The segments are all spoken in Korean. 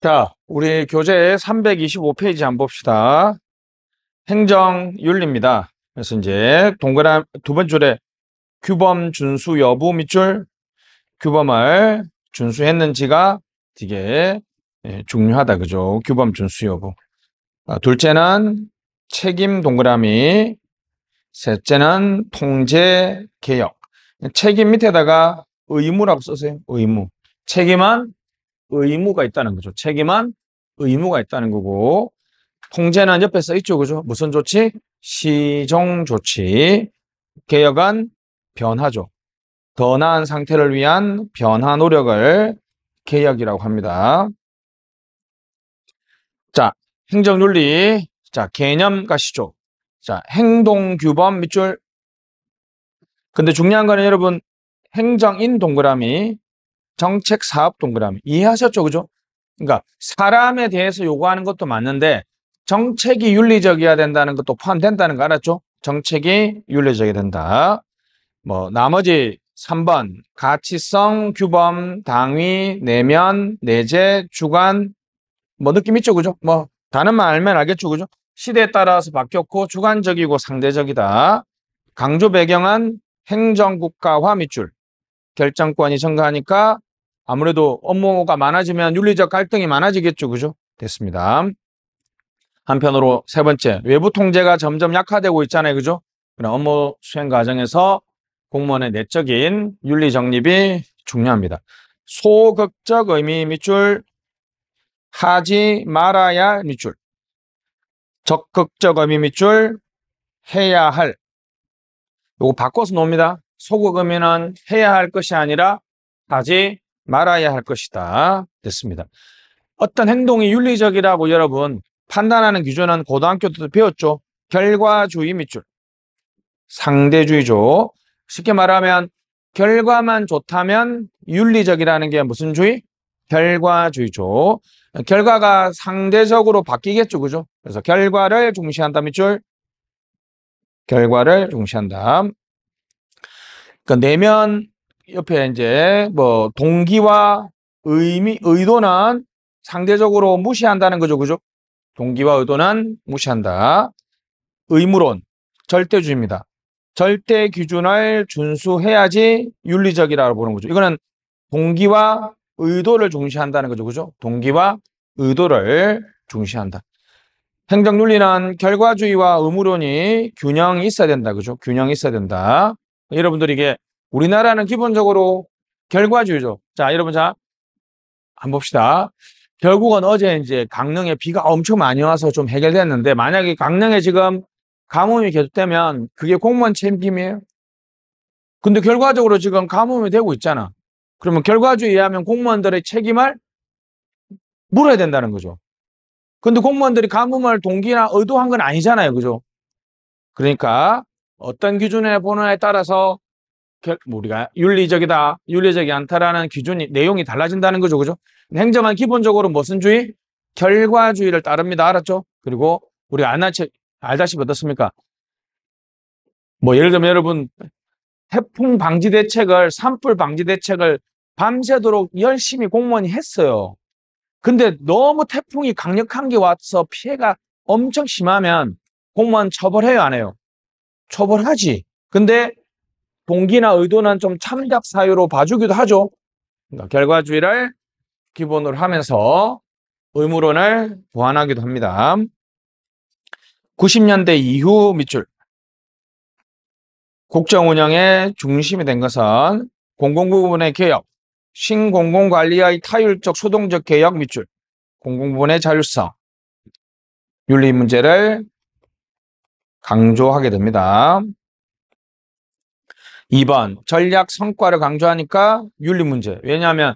자, 우리 교재 325페이지 한번 봅시다. 행정윤리입니다. 그래서 이제 동그란 두 번째 줄에 규범 준수 여부 밑줄, 규범을 준수했는지가 되게 중요하다. 그죠? 규범 준수 여부. 둘째는 책임 동그라미, 셋째는 통제 개혁. 책임 밑에다가 의무라고 쓰세요. 의무. 책임은 의무가 있다는 거죠. 책임은 의무가 있다는 거고, 통제는 옆에 써 있죠. 그죠? 무슨 조치? 시정 조치. 개혁은 변화죠. 더 나은 상태를 위한 변화 노력을 개혁이라고 합니다. 자, 행정윤리. 자, 개념 가시죠. 자, 행동규범 밑줄. 근데 중요한 거는 여러분, 행정인 동그라미, 정책 사업 동그라미. 이해하셨죠? 그죠? 그러니까 사람에 대해서 요구하는 것도 맞는데 정책이 윤리적이어야 된다는 것도 포함된다는 거 알았죠? 정책이 윤리적이어야 된다. 뭐 나머지 3번 가치성, 규범, 당위, 내면, 내재, 주관 뭐 느낌 있죠? 그죠? 뭐 단어만 알면 알겠죠? 그죠? 시대에 따라서 바뀌었고 주관적이고 상대적이다. 강조 배경은 행정국가화 밑줄. 결정권이 증가하니까 아무래도 업무가 많아지면 윤리적 갈등이 많아지겠죠. 그죠? 됐습니다. 한편으로 세 번째, 외부 통제가 점점 약화되고 있잖아요. 그죠? 그럼 업무 수행 과정에서 공무원의 내적인 윤리 정립이 중요합니다. 소극적 의미 밑줄, 하지 말아야 할 밑줄, 적극적 의미 밑줄, 해야 할. 요거 바꿔서 놓습니다. 소극 의미는 해야 할 것이 아니라 하지 말아야 할 것이다. 됐습니다. 어떤 행동이 윤리적이라고 여러분 판단하는 기준은 고등학교 때도 배웠죠. 결과주의 밑줄. 상대주의죠. 쉽게 말하면 결과만 좋다면 윤리적이라는 게 무슨 주의? 결과주의죠. 결과가 상대적으로 바뀌겠죠. 그죠? 그래서 결과를 중시한다 밑줄. 결과를 중시한다. 그러니까 내면 옆에 이제 뭐 동기와 의도는 상대적으로 무시한다는 거죠. 그죠? 동기와 의도는 무시한다. 의무론, 절대주의입니다. 절대 기준을 준수해야지 윤리적이라고 보는 거죠. 이거는 동기와 의도를 중시한다는 거죠. 그죠? 동기와 의도를 중시한다. 행정윤리는 결과주의와 의무론이 균형이 있어야 된다. 그죠? 균형이 있어야 된다. 여러분들 이게 우리나라는 기본적으로 결과주의죠. 자, 여러분 자, 한번 봅시다. 결국은 어제 이제 강릉에 비가 엄청 많이 와서 좀 해결됐는데 만약에 강릉에 지금 가뭄이 계속되면 그게 공무원 책임이에요. 근데 결과적으로 지금 가뭄이 되고 있잖아. 그러면 결과주의에 하면 공무원들의 책임을 물어야 된다는 거죠. 근데 공무원들이 가뭄을 동기나 의도한 건 아니잖아요. 그죠? 그러니까 어떤 기준에 보느냐에 따라서 우리가 윤리적이다, 윤리적이 않다라는 기준이, 내용이 달라진다는 거죠. 그죠? 행정은 기본적으로 무슨 주의? 결과주의를 따릅니다. 알았죠? 그리고 우리가 알다시피 어떻습니까? 뭐 예를 들면 여러분 태풍 방지 대책을, 산불 방지 대책을 밤새도록 열심히 공무원이 했어요. 근데 너무 태풍이 강력한 게 와서 피해가 엄청 심하면 공무원 처벌해요, 안 해요? 처벌하지. 근데 동기나 의도는 좀 참작 사유로 봐주기도 하죠. 그러니까 결과주의를 기본으로 하면서 의무론을 보완하기도 합니다. 90년대 이후 밑줄. 국정 운영의 중심이 된 것은 공공부문의 개혁, 신공공관리의 타율적 수동적 개혁 밑줄, 공공부문의 자율성, 윤리 문제를 강조하게 됩니다. 2번 전략 성과를 강조하니까 윤리 문제. 왜냐하면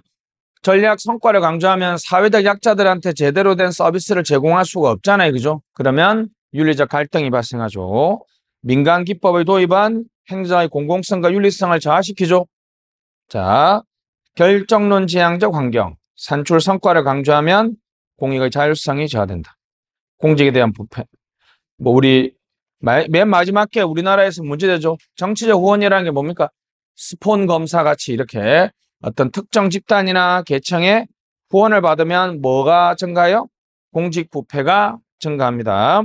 전략 성과를 강조하면 사회적 약자들한테 제대로 된 서비스를 제공할 수가 없잖아요. 그죠? 그러면 윤리적 갈등이 발생하죠. 민간 기법의 도입은 행정의 공공성과 윤리성을 저하시키죠. 자, 결정론 지향적 환경, 산출 성과를 강조하면 공익의 자율성이 저하된다. 공직에 대한 부패. 뭐 우리 맨 마지막에 우리나라에서 문제되죠. 정치적 후원이라는 게 뭡니까? 스폰 검사 같이 이렇게 어떤 특정 집단이나 계층에 후원을 받으면 뭐가 증가해요? 공직부패가 증가합니다.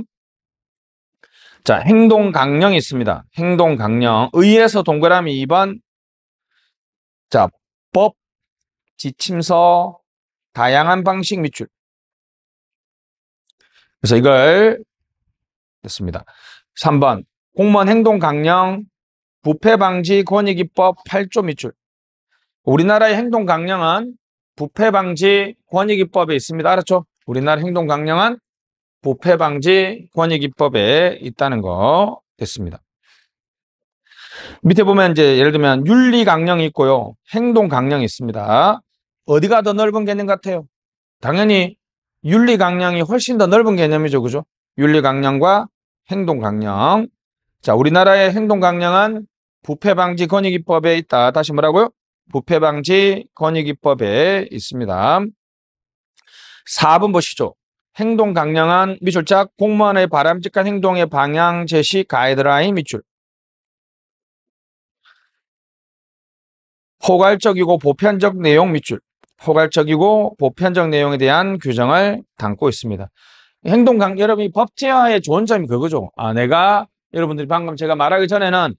자, 행동강령이 있습니다. 행동강령. 의에서 동그라미 2번. 자, 법, 지침서, 다양한 방식 밑줄. 그래서 이걸 됐습니다. 3번. 공무원 행동강령, 부패방지 권익위법 8조 밑줄. 우리나라의 행동강령은 부패방지 권익위법에 있습니다. 알았죠? 우리나라 행동강령은 부패방지 권익위법에 있다는 거 됐습니다. 밑에 보면 이제 예를 들면 윤리강령이 있고요. 행동강령이 있습니다. 어디가 더 넓은 개념 같아요? 당연히 윤리강령이 훨씬 더 넓은 개념이죠. 그죠? 윤리강령과 행동강령. 자, 우리나라의 행동강령은 부패방지 권익위법에 있다. 다시 뭐라고요? 부패방지 권익위법에 있습니다. 4번 보시죠. 행동강령은 밑줄짝 공무원의 바람직한 행동의 방향 제시 가이드라인 밑줄. 포괄적이고 보편적 내용 밑줄. 포괄적이고 보편적 내용에 대한 규정을 담고 있습니다. 여러분이 법제화의 좋은 점이 그거죠. 내가 여러분들이 방금 제가 말하기 전에는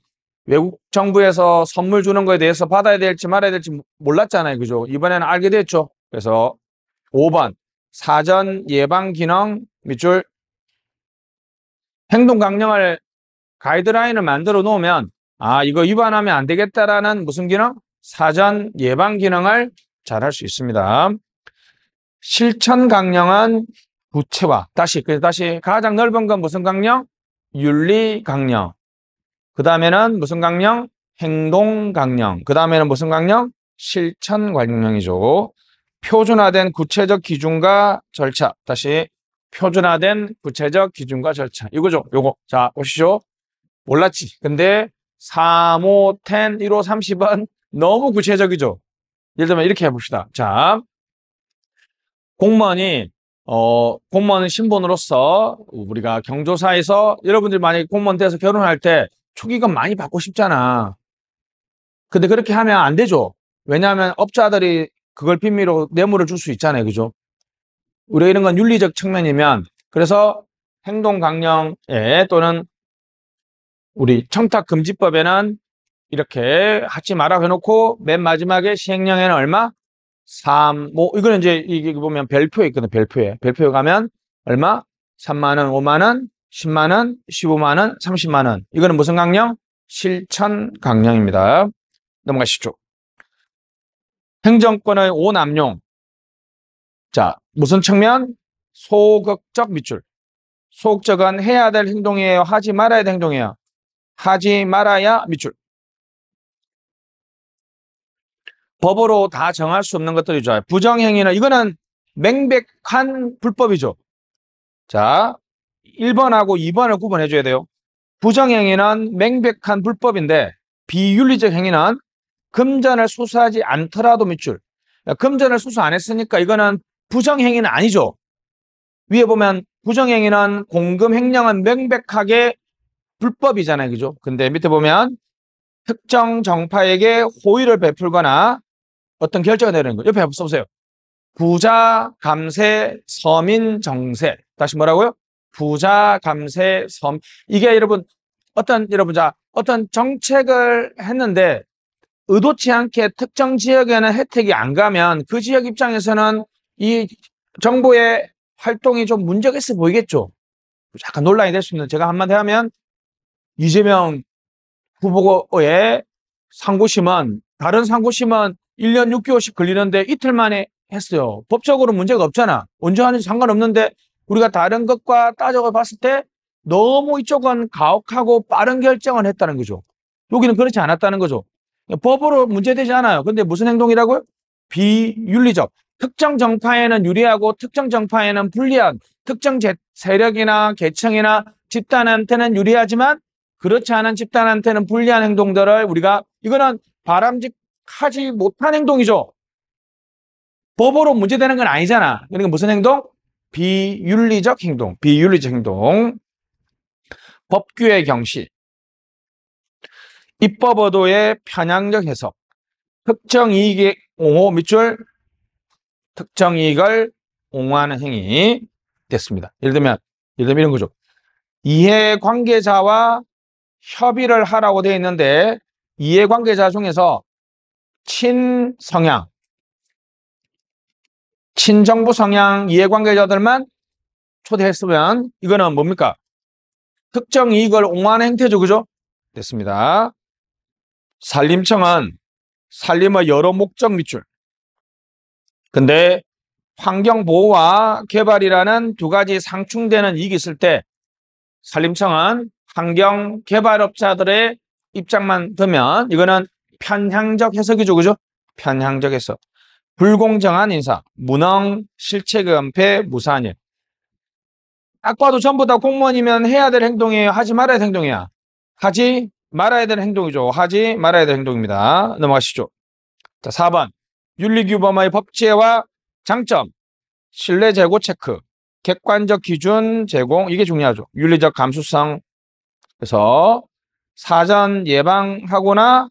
외국 정부에서 선물 주는 거에 대해서 받아야 될지 말아야 될지 몰랐잖아요. 그죠? 이번에는 알게 됐죠. 그래서 5번 사전 예방 기능 밑줄. 행동 강령을 가이드라인을 만들어 놓으면 이거 위반하면 안 되겠다라는 무슨 기능? 사전 예방 기능을 잘 할 수 있습니다. 실천 강령은 구체화. 다시 가장 넓은 건 무슨 강령? 윤리 강령. 그 다음에는 무슨 강령? 행동 강령. 그 다음에는 무슨 강령? 실천 강령이죠. 표준화된 구체적 기준과 절차. 다시 표준화된 구체적 기준과 절차. 이거죠. 요거. 자, 보시죠. 몰랐지. 근데 3, 5, 10, 1, 5, 30은 너무 구체적이죠. 예를 들면 이렇게 해봅시다. 자, 공무원은 신분으로서 우리가 경조사에서 여러분들이 만약에 공무원 돼서 결혼할 때 초기금 많이 받고 싶잖아. 근데 그렇게 하면 안 되죠. 왜냐하면 업자들이 그걸 빈미로 뇌물을 줄 수 있잖아요. 그죠? 우리가 이런 건 윤리적 측면이면 그래서 행동강령에 또는 우리 청탁금지법에는 이렇게 하지 마라 해놓고 맨 마지막에 시행령에는 얼마? 3, 이거는 이제 이게 보면 별표에 있거든. 별표에 가면 얼마? 3만 원, 5만 원, 10만 원, 15만 원, 30만 원. 이거는 무슨 강령? 실천 강령입니다. 넘어가시죠. 행정권의 오남용. 자, 무슨 측면? 소극적 밑줄. 소극적은 해야 될 행동이에요. 하지 말아야 될 행동이에요. 하지 말아야 밑줄. 법으로 다 정할 수 없는 것들이죠. 부정행위는 이거는 명백한 불법이죠. 자, 1번하고 2번을 구분해 줘야 돼요. 부정행위는 명백한 불법인데 비윤리적 행위는 금전을 수수하지 않더라도 밑줄. 금전을 수수 안 했으니까 이거는 부정행위는 아니죠. 위에 보면 부정행위는 공금 횡령은 명백하게 불법이잖아요. 그죠? 근데 밑에 보면 특정 정파에게 호의를 베풀거나 어떤 결정을 내리는 거. 옆에 써보세요. 부자, 감세, 서민, 정세. 다시 뭐라고요? 부자, 감세, 이게 여러분, 어떤 정책을 했는데 의도치 않게 특정 지역에는 혜택이 안 가면 그 지역 입장에서는 이 정부의 활동이 좀 문제가 있어 보이겠죠. 약간 논란이 될 수 있는, 제가 한마디 하면 이재명 후보의 상고심은 다른 상고심은 1년 6개월씩 걸리는데 이틀 만에 했어요. 법적으로 문제가 없잖아. 언제 하는지 상관없는데 우리가 다른 것과 따져서 봤을 때 너무 이쪽은 가혹하고 빠른 결정을 했다는 거죠. 여기는 그렇지 않았다는 거죠. 법으로 문제되지 않아요. 근데 무슨 행동이라고요? 비윤리적. 특정 정파에는 유리하고 특정 정파에는 불리한, 특정 세력이나 계층이나 집단한테는 유리하지만 그렇지 않은 집단한테는 불리한 행동들을 우리가, 이거는 바람직하지 못한 행동이죠. 법으로 문제되는 건 아니잖아. 그러니까 무슨 행동? 비윤리적 행동. 비윤리적 행동. 법규의 경시. 입법 의도의 편향적 해석. 특정 이익의 옹호 밑줄. 특정 이익을 옹호하는 행위 됐습니다. 예를 들면 이런 거죠. 이해관계자와 협의를 하라고 되어 있는데 이해관계자 중에서 친성향, 친정부 성향 이해관계자들만 초대했으면 이거는 뭡니까? 특정 이익을 옹호하는 행태죠. 그죠? 됐습니다. 산림청은 산림의 여러 목적 밑줄. 근데 환경보호와 개발이라는 두 가지 상충되는 이익이 있을 때 산림청은 환경개발업자들의 입장만 들면 이거는 편향적 해석이죠. 그죠? 편향적 해석. 불공정한 인사, 무능, 실체의 은폐, 무사한 일. 딱 봐도 전부 다 공무원이면 해야 될 행동이에요? 하지 말아야 될 행동이야? 하지 말아야 될 행동이죠. 하지 말아야 될 행동입니다. 넘어가시죠. 자, 4번. 윤리규범의 법제와 장점, 신뢰 재고 체크, 객관적 기준 제공, 이게 중요하죠. 윤리적 감수성. 그래서 사전 예방하거나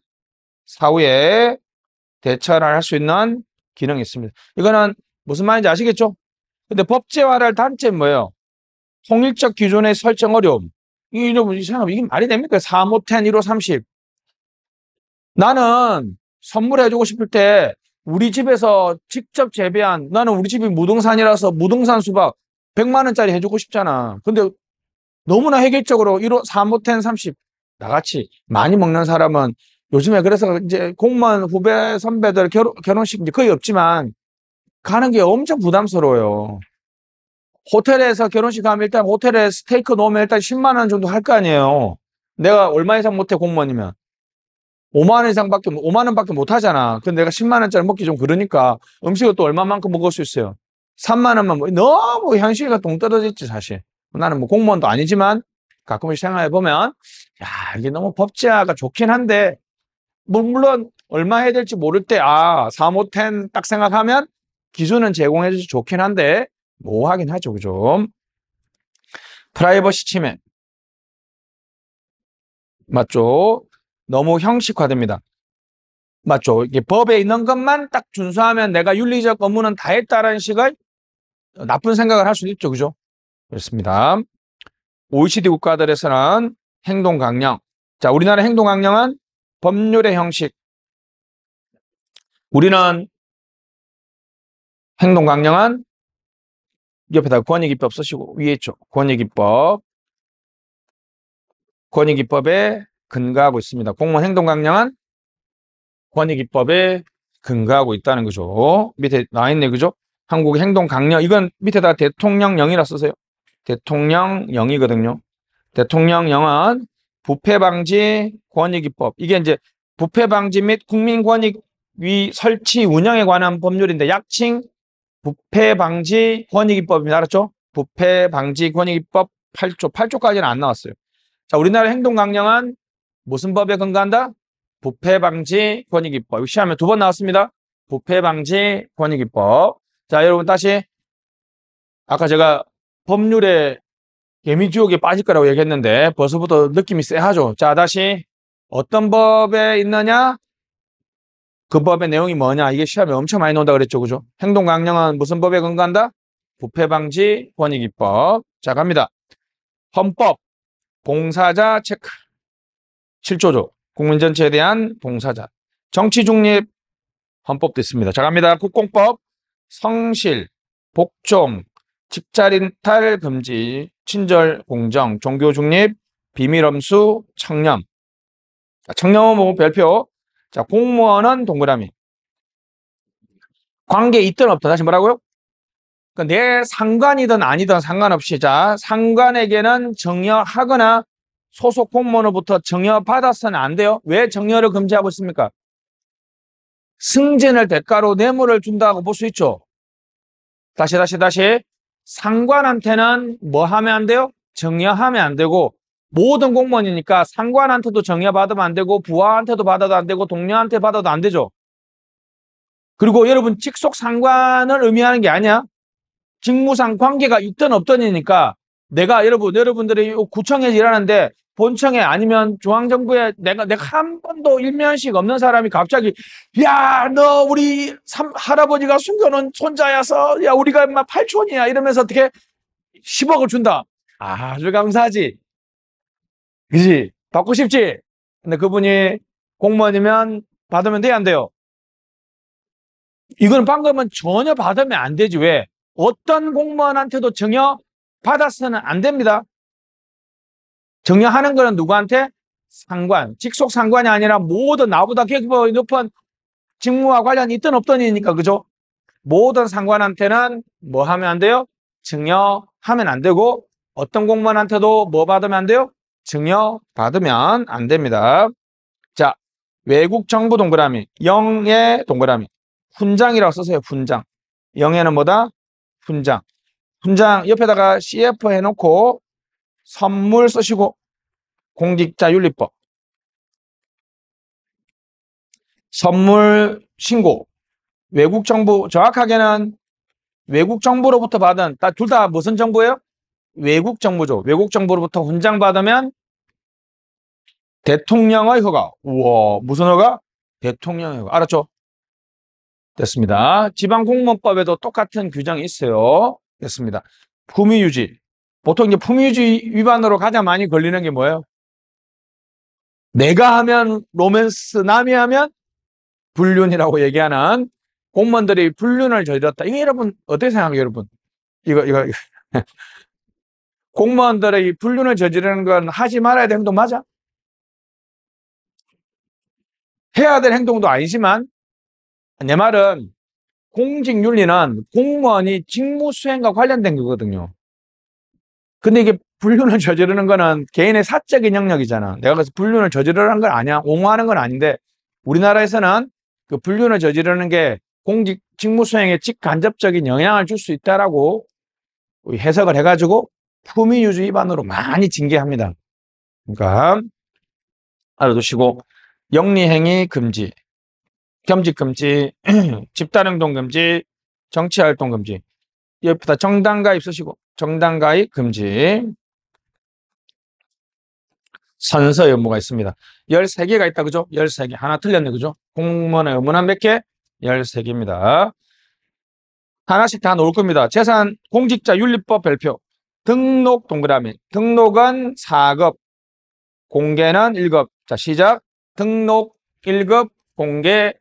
사후에 대처를 할 수 있는 기능이 있습니다. 이거는 무슨 말인지 아시겠죠? 근데 법제화를 단점이 뭐예요? 통일적 기준의 설정 어려움. 이게 말이 됩니까? 4, 5, 10, 1호, 30. 나는 선물해주고 싶을 때 우리 집에서 직접 재배한, 나는 우리 집이 무등산이라서 무등산 수박 100만 원짜리 해주고 싶잖아. 근데 너무나 획일적으로 1호, 4, 5, 10, 30. 나같이 많이 먹는 사람은 요즘에 그래서 이제 공무원 후배 선배들 결혼식 이제 거의 없지만 가는 게 엄청 부담스러워요. 호텔에서 결혼식 하면 일단 호텔에 스테이크 놓으면 일단 10만 원 정도 할 거 아니에요. 내가 얼마 이상 못해 공무원이면 5만 원밖에 못 하잖아. 근데 내가 10만 원짜리 먹기 좀 그러니까 음식을 또 얼마만큼 먹을 수 있어요. 3만 원만 너무 현실과 동떨어져 있지 사실. 나는 뭐 공무원도 아니지만 가끔씩 생각해 보면 야 이게 너무 법제화가 좋긴 한데 물론 얼마 해야 될지 모를 때 4, 5, 10 딱 생각하면 기준은 제공해 줘서 좋긴 한데 뭐 하긴 하죠. 그죠? 프라이버시 침해. 맞죠? 너무 형식화됩니다. 맞죠? 이게 법에 있는 것만 딱 준수하면 내가 윤리적 업무는 다 했다라는 식의 나쁜 생각을 할 수도 있죠. 그죠? 그렇습니다. OECD 국가들에서는 행동 강령. 자, 우리나라 행동 강령은 법률의 형식. 우리는 행동 강령은 옆에다 권익위법 쓰시고 위에 있죠. 권익위법. 권익위법에 근거하고 있습니다. 공무원 행동 강령은 권익위법에 근거하고 있다는 거죠. 밑에 나와 있네. 그죠? 한국의 행동 강령. 이건 밑에다 대통령령이라 쓰세요. 대통령령이거든요. 대통령령은 부패방지 권익위법. 이게 이제 부패방지 및 국민권익위 설치 운영에 관한 법률인데 약칭 부패방지 권익위법입니다. 알았죠? 부패방지 권익위법 8조. 8조까지는 안 나왔어요. 자, 우리나라 행동강령은 무슨 법에 근거한다? 부패방지 권익위법. 시험에 2번 나왔습니다. 부패방지 권익위법. 자, 여러분 다시 아까 제가 법률에 개미지옥에 빠질 거라고 얘기했는데 벌써부터 느낌이 쎄하죠. 자, 다시 어떤 법에 있느냐? 그 법의 내용이 뭐냐? 이게 시험에 엄청 많이 나온다 그랬죠. 그죠? 행동강령은 무슨 법에 근거한다? 부패방지 권익위법. 자, 갑니다. 헌법, 봉사자 체크. 7조죠. 국민 전체에 대한 봉사자. 정치 중립 헌법도 있습니다. 자, 갑니다. 국공법, 성실, 복종, 직자린탈 금지, 친절 공정, 종교 중립, 비밀 엄수, 청렴. 자, 청렴은 뭐 별표. 자, 공무원은 동그라미. 관계 있든 없든 다시 뭐라고요? 그러니까 내 상관이든 아니든 상관없이 자, 상관에게는 정여하거나 소속 공무원으로부터 정여받아서는 안 돼요. 왜 정여를 금지하고 있습니까? 승진을 대가로 뇌물을 준다고 볼 수 있죠. 다시. 상관한테는 뭐 하면 안 돼요? 정여하면 안 되고 모든 공무원이니까 상관한테도 정여받으면 안 되고 부하한테도 받아도 안 되고 동료한테 받아도 안 되죠. 그리고 여러분 직속 상관을 의미하는 게 아니야. 직무상 관계가 있든 없든이니까 내가 여러분들이 구청에서 일하는데 본청에 아니면 중앙정부에 내가 한 번도 일면식 없는 사람이 갑자기 야, 너 우리 할아버지가 숨겨놓은 손자여서 야, 우리가 인마 8촌이야 이러면서 어떻게 10억을 준다. 아주 감사하지. 그지? 받고 싶지? 근데 그분이 공무원이면 받으면 돼, 안 돼요? 이거는 방금은 전혀 받으면 안 되지. 왜? 어떤 공무원한테도 전혀 받아서는 안 됩니다. 정리하는 거는 누구한테? 상관, 직속 상관이 아니라 모든 나보다 계급이 높은 직무와 관련이 있든 없든이니까, 그죠? 모든 상관한테는 뭐 하면 안 돼요? 증여하면 안 되고, 어떤 공무원한테도 뭐 받으면 안 돼요? 증여 받으면 안 됩니다. 자, 외국 정부 동그라미, 영의 동그라미, 훈장이라고 쓰세요. 훈장. 영에는 뭐다? 훈장. 훈장 옆에다가 CF 해놓고 선물 쓰시고 공직자윤리법 선물 신고 외국 정부 정확하게는 외국 정부로부터 받은 둘 다 무슨 정부예요? 외국 정부죠. 외국 정부로부터 훈장 받으면 대통령의 허가. 우와, 무슨 허가? 대통령의 허가. 알았죠? 됐습니다. 지방공무원법에도 똑같은 규정이 있어요. 됐습니다. 품위유지. 보통 이제 품위유지 위반으로 가장 많이 걸리는 게 뭐예요? 내가 하면 로맨스, 남이 하면 불륜이라고 얘기하는 공무원들이 불륜을 저질렀다. 이거 여러분 어떻게 생각해요, 여러분? 이거 공무원들의 불륜을 저지르는 건 하지 말아야 되는 행동 맞아? 해야 될 행동도 아니지만 내 말은 공직윤리는 공무원이 직무 수행과 관련된 거거든요. 근데 이게 불륜을 저지르는 거는 개인의 사적인 영역이잖아. 내가 그래서 불륜을 저지르는 건 아니야. 옹호하는 건 아닌데 우리나라에서는 그 불륜을 저지르는 게 공직 직무 수행에 직간접적인 영향을 줄 수 있다라고 해석을 해가지고 품위유지 위반으로 많이 징계합니다. 그러니까 알아두시고 영리행위 금지, 겸직 금지, 집단행동 금지, 정치활동 금지. 옆에다 정당가입 쓰시고 정당가입 금지. 선서 의무가 있습니다. 13개가 있다, 그죠? 13개. 하나 틀렸네, 그죠? 공무원의 의무는 몇 개? 13개입니다. 하나씩 다 놓을 겁니다. 재산 공직자윤리법 발표. 등록 동그라미. 등록은 4급, 공개는 1급. 자, 시작. 등록 1급, 공개,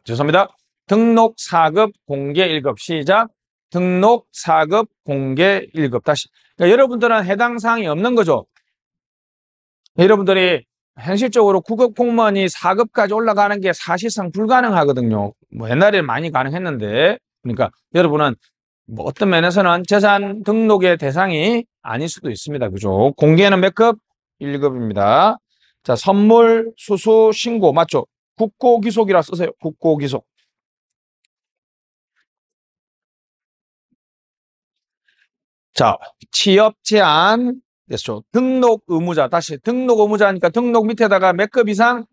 죄송합니다. 등록 4급, 공개 1급. 시작. 등록 4급, 공개 1급. 다시. 그러니까 여러분들은 해당 사항이 없는 거죠. 여러분들이 현실적으로 9급 공무원이 4급까지 올라가는 게 사실상 불가능하거든요. 뭐 옛날에는 많이 가능했는데. 그러니까 여러분은 뭐 어떤 면에서는 재산 등록의 대상이 아닐 수도 있습니다. 그죠? 공개는 몇 급? 1급입니다. 자, 선물, 수수, 신고. 맞죠? 국고기속이라 쓰세요. 국고기속. 자, 취업 제한. 됐죠? 등록 의무자. 다시 등록 의무자니까 등록 밑에다가 몇 급 이상?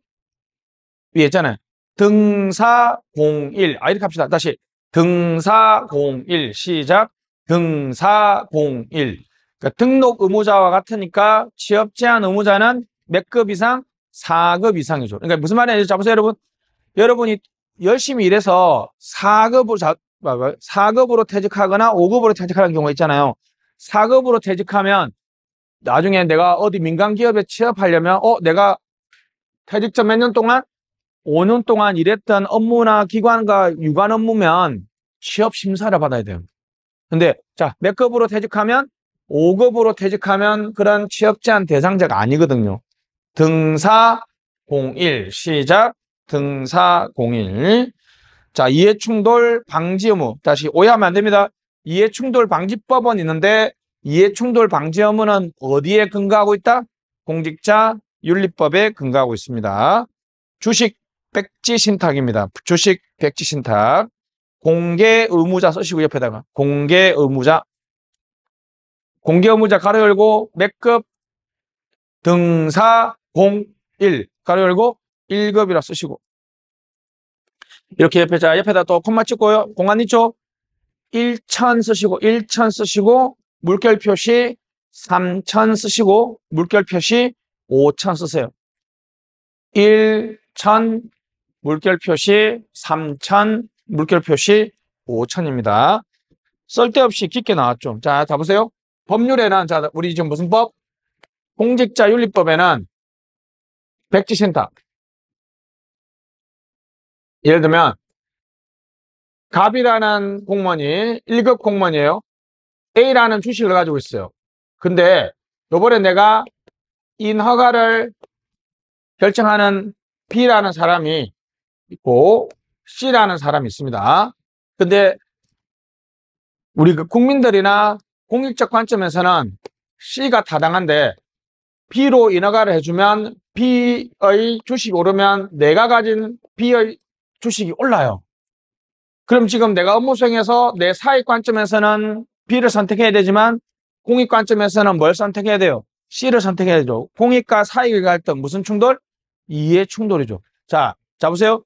위에 있잖아요. 등사공일. 이렇게 합시다. 다시. 등사공일. 시작. 등사공일. 그러니까 등록 의무자와 같으니까 취업 제한 의무자는 몇 급 이상? 4급 이상이죠. 그러니까 무슨 말이냐? 잡으세요, 여러분. 여러분이 열심히 일해서 4급으로 퇴직하거나 5급으로 퇴직하는 경우가 있잖아요. 4급으로 퇴직하면 나중에 내가 어디 민간 기업에 취업하려면 내가 퇴직 전 몇 년 동안 5년 동안 일했던 업무나 기관과 유관 업무면 취업 심사를 받아야 돼요. 근데 자, 몇 급으로 퇴직하면 5급으로 퇴직하면 그런 취업 제한 대상자가 아니거든요. 등사공일. 시작. 등사공일. 자, 이해충돌 방지 의무. 다시 오해하면 안 됩니다. 이해충돌 방지법은 있는데 이해충돌 방지 의무는 어디에 근거하고 있다? 공직자 윤리법에 근거하고 있습니다. 주식 백지 신탁입니다. 주식 백지 신탁. 공개 의무자 쓰시고 옆에다가 공개 의무자. 공개 의무자 가로 열고 몇 급? 등사공일. 가로 열고 1급이라 쓰시고. 이렇게 옆에다 또 콤마 찍고요. 공안 있죠? 1천 쓰시고 1천 쓰시고 물결 표시 3천 쓰시고 물결 표시 5천 쓰세요. 1천 물결 표시 3천 물결 표시 5천입니다. 쓸데없이 깊게 나왔죠. 자, 다 보세요. 법률에는 자, 우리 지금 무슨 법? 공직자윤리법에는 백지신탁. 예를 들면 갑이라는 공무원이 1급 공무원이에요. A라는 주식을 가지고 있어요. 근데 요번에 내가 인허가를 결정하는 B라는 사람이 있고 C라는 사람이 있습니다. 근데 우리 그 국민들이나 공익적 관점에서는 C가 타당한데 B로 인허가를 해주면 B의 주식이 오르면 내가 가진 B의 주식이 올라요. 그럼 지금 내가 업무 수행해서 내 사익 관점에서는 B를 선택해야 되지만 공익 관점에서는 뭘 선택해야 돼요? C를 선택해야 되죠. 공익과 사익의 갈등 무슨 충돌? 이해 충돌이죠. 자 보세요.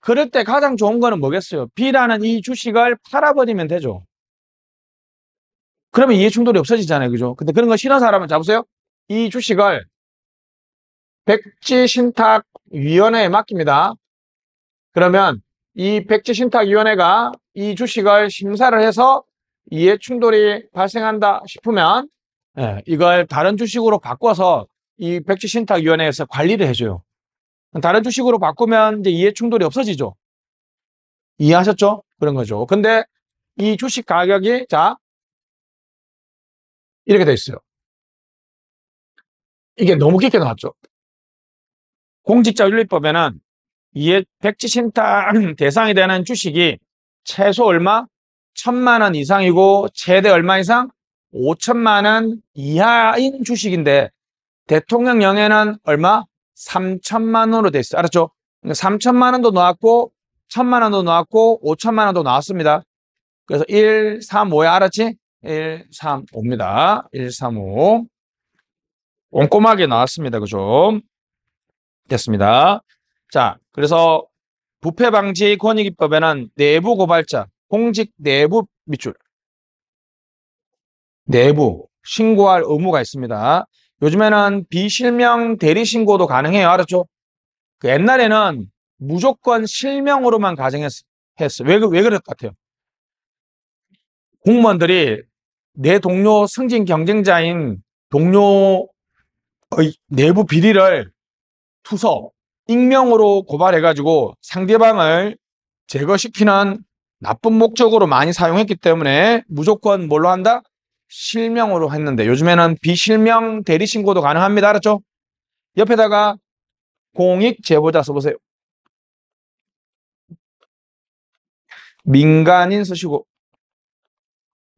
그럴 때 가장 좋은 거는 뭐겠어요? B라는 이 주식을 팔아버리면 되죠. 그러면 이해 충돌이 없어지잖아요. 그죠? 근데 그런 거 싫은 사람은 자 보세요. 이 주식을 백지신탁위원회에 맡깁니다. 그러면 이 백지신탁위원회가 이 주식을 심사를 해서 이해 충돌이 발생한다 싶으면 이걸 다른 주식으로 바꿔서 이 백지신탁위원회에서 관리를 해줘요. 다른 주식으로 바꾸면 이제 이해 충돌이 없어지죠. 이해하셨죠? 그런 거죠. 근데 이 주식 가격이 자 이렇게 돼 있어요. 이게 너무 깊게 나왔죠. 공직자윤리법에는 이에 백지신탁 대상이 되는 주식이 최소 얼마? 1,000만 원 이상이고 최대 얼마 이상? 5천만 원 이하인 주식인데 대통령령에는 얼마? 3천만 원으로 돼 있어요. 알았죠? 3천만 원도 나왔고 1,000만 원도 나왔고 5천만 원도 나왔습니다. 그래서 1, 3, 5야 알았지? 1, 3, 5입니다. 1, 3, 5 꼼꼼하게 나왔습니다. 그죠? 됐습니다. 자, 그래서 부패방지 권익위법에는 내부 고발자, 공직 내부 밑줄, 내부 신고할 의무가 있습니다. 요즘에는 비실명 대리 신고도 가능해요. 알았죠? 그 옛날에는 무조건 실명으로만 가정했어. 왜 그럴 것 같아요? 공무원들이 내 동료 승진 경쟁자인 동료의 내부 비리를 투서, 익명으로 고발해가지고 상대방을 제거시키는 나쁜 목적으로 많이 사용했기 때문에 무조건 뭘로 한다? 실명으로 했는데 요즘에는 비실명 대리신고도 가능합니다. 알았죠? 옆에다가 공익 제보자 써보세요. 민간인 쓰시고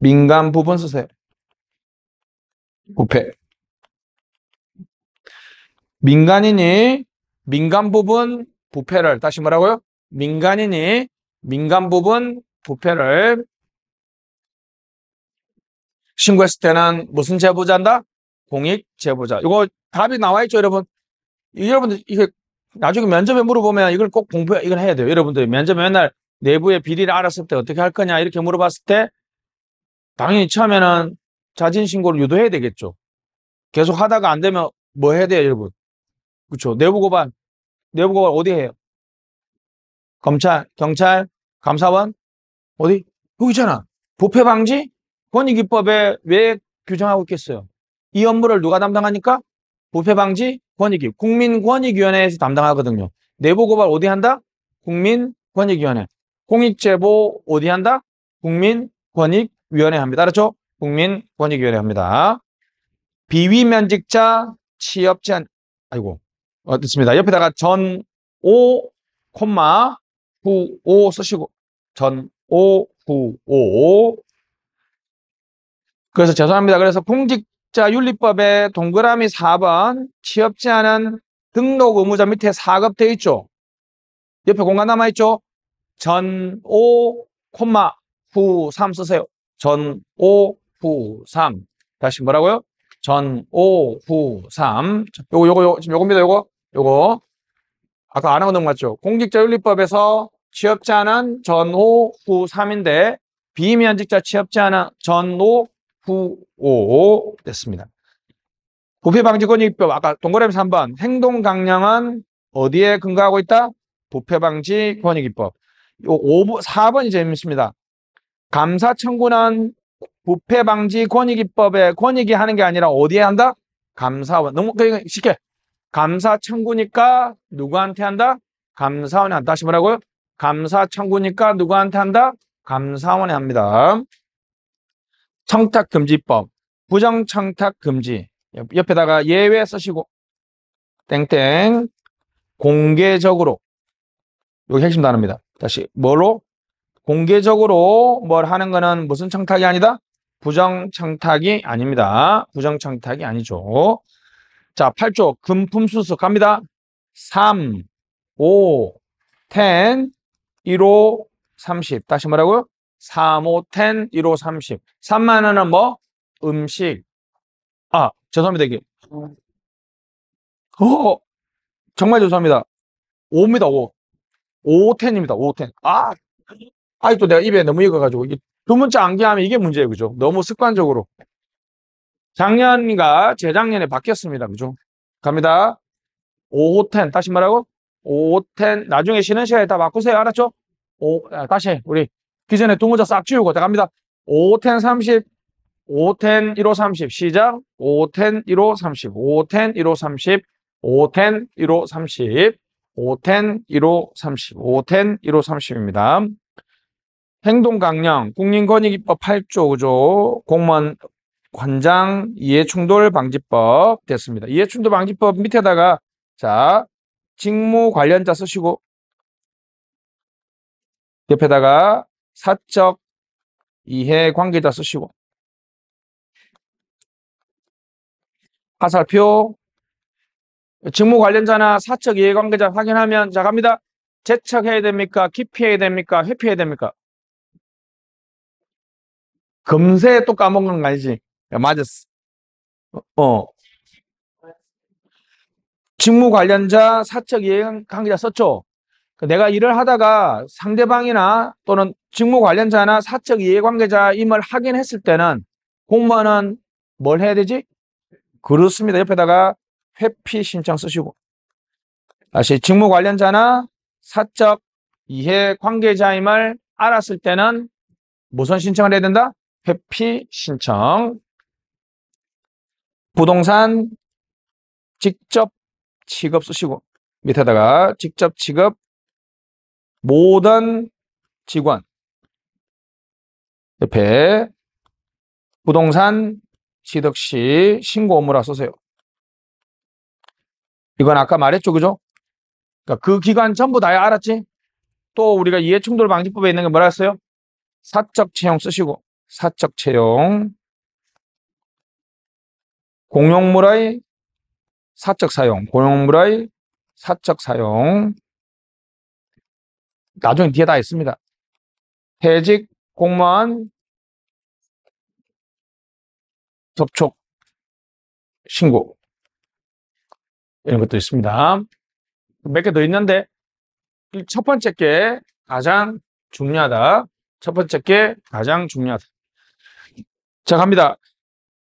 민간 부분 쓰세요. 부패. 민간인이 민간 부분 부패를 다시 뭐라고요? 민간인이 민간 부분 부패를 신고했을 때는 무슨 제보자인다? 공익 제보자. 이거 답이 나와 있죠, 여러분? 여러분들 이게 나중에 면접에 물어보면 이걸 꼭 이걸 해야 돼요. 여러분들이 면접에 맨날 내부의 비리를 알았을 때 어떻게 할 거냐 이렇게 물어봤을 때 당연히 처음에는 자진 신고를 유도해야 되겠죠. 계속 하다가 안 되면 뭐 해야 돼요, 여러분? 그렇죠. 내부 고발 어디 해요? 검찰, 경찰, 감사원 어디? 여기 있잖아. 부패 방지 권익위법에 왜 규정하고 있겠어요? 이 업무를 누가 담당하니까? 부패 방지 권익위 국민권익위원회에서 담당하거든요. 내부 고발 어디 한다? 국민권익위원회. 공익제보 어디 한다? 국민권익위원회 합니다. 알았죠? 국민권익위원회 합니다. 비위면직자 취업 제한 아이고 됐습니다. 옆에다가 전 5, 후 5 쓰시고 전 5, 후 5 그래서 죄송합니다. 그래서 공직자윤리법에 동그라미 4번 취업 제한은 등록 의무자 밑에 4급 되어 있죠. 옆에 공간 남아있죠. 전 5, 후 3 쓰세요. 전 5, 후 3 다시 뭐라고요? 전 5, 후 3 요거 지금 요겁니다. 요거 아까 안 하고 넘어갔죠. 공직자윤리법에서 취업 제한은 전 5, 후 3인데 비면직자 취업 제한은 전 5, 구오 됐습니다. 부패방지권익법 아까 동그라미 3번 행동강령은 어디에 근거하고 있다? 부패방지권익법. 요 4번이 재밌습니다. 감사 청구는 부패방지권익법에 권익이 하는 게 아니라 어디에 한다? 감사원. 너무 쉽게 감사 청구니까 누구한테 한다? 감사원에 한다. 다시 뭐라고요? 감사 청구니까 누구한테 한다? 감사원에 합니다. 청탁금지법 부정청탁금지 옆에다가 예외 쓰시고 땡땡 공개적으로 여기 핵심 단어입니다. 다시 뭐로? 공개적으로 뭘 하는 거는 무슨 청탁이 아니다? 부정청탁이 아닙니다. 부정청탁이 아니죠. 자, 8조 금품수수 갑니다. 3, 5, 10, 1호, 30. 다시 뭐라고요? 3, 5, 10, 1호, 30. 3만 원은 뭐? 음식. 아, 죄송합니다. 이게. 정말 죄송합니다. 5입니다. 5. 5, 10입니다. 5, 10. 또 내가 입에 너무 익어가지고 이게 두 문자 암기하면 이게 문제예요. 그죠? 너무 습관적으로. 작년과 재작년에 바뀌었습니다. 그죠? 갑니다. 5, 10. 다시 말하고 5, 10. 나중에 쉬는 시간에 다 바꾸세요. 알았죠? 다시 우리 기존에 두 문자 싹 지우고 다 갑니다. 5, 10, 30. 5, 10, 1호, 30. 시작. 5, 10, 1호, 30. 5, 10, 1호, 30. 5, 10, 1호, 30. 5, 10, 1호, 30. 5, 10, 1호, 30입니다. 행동강령, 국민권익위법 8조 그죠? 공무원 관장 이해충돌 방지법 됐습니다. 이해충돌 방지법 밑에다가 자 직무 관련자 쓰시고 옆에다가 사적 이해 관계자 쓰시고 화살표 직무 관련자나 사적 이해 관계자 확인하면 자 갑니다. 제척해야 됩니까? 기피해야 됩니까? 회피해야 됩니까? 금세 또 까먹는 거 아니지? 야, 맞았어. 직무 관련자 사적 이해 관계자 썼죠? 내가 일을 하다가 상대방이나 또는 직무 관련자나 사적 이해 관계자임을 확인했을 때는 공무원은 뭘 해야 되지? 그렇습니다. 옆에다가 회피 신청 쓰시고 다시 직무 관련자나 사적 이해 관계자임을 알았을 때는 무슨 신청을 해야 된다? 회피 신청. 부동산 직접 취급 쓰시고 밑에다가 직접 취급 모든 직원 옆에 부동산 취득 시 신고 업무라 쓰세요. 이건 아까 말했죠, 그죠? 그러니까 그 기관 전부 다 알았지? 또 우리가 이해충돌 방지법에 있는 게 뭐라 했어요? 사적 채용 쓰시고 사적 채용 공용물의 사적 사용 공용물의 사적 사용 나중에 뒤에 다 있습니다. 퇴직 공무원 접촉 신고 이런 것도 있습니다. 몇 개 더 있는데 첫 번째 게 가장 중요하다. 첫 번째 게 가장 중요하다. 자, 갑니다.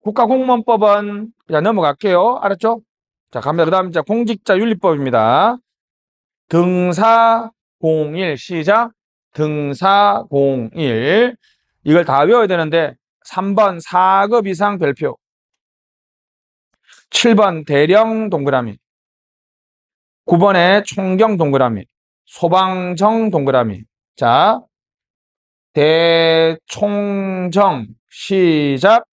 국가공무원법은 그냥 넘어갈게요. 알았죠? 자, 갑니다. 그 다음 이제 공직자윤리법입니다. 등사공일 시작. 등사공일 이걸 다 외워야 되는데 3번 4급 이상 별표 7번 대령 동그라미 9번에 총경 동그라미 소방정 동그라미 자 대총정 시작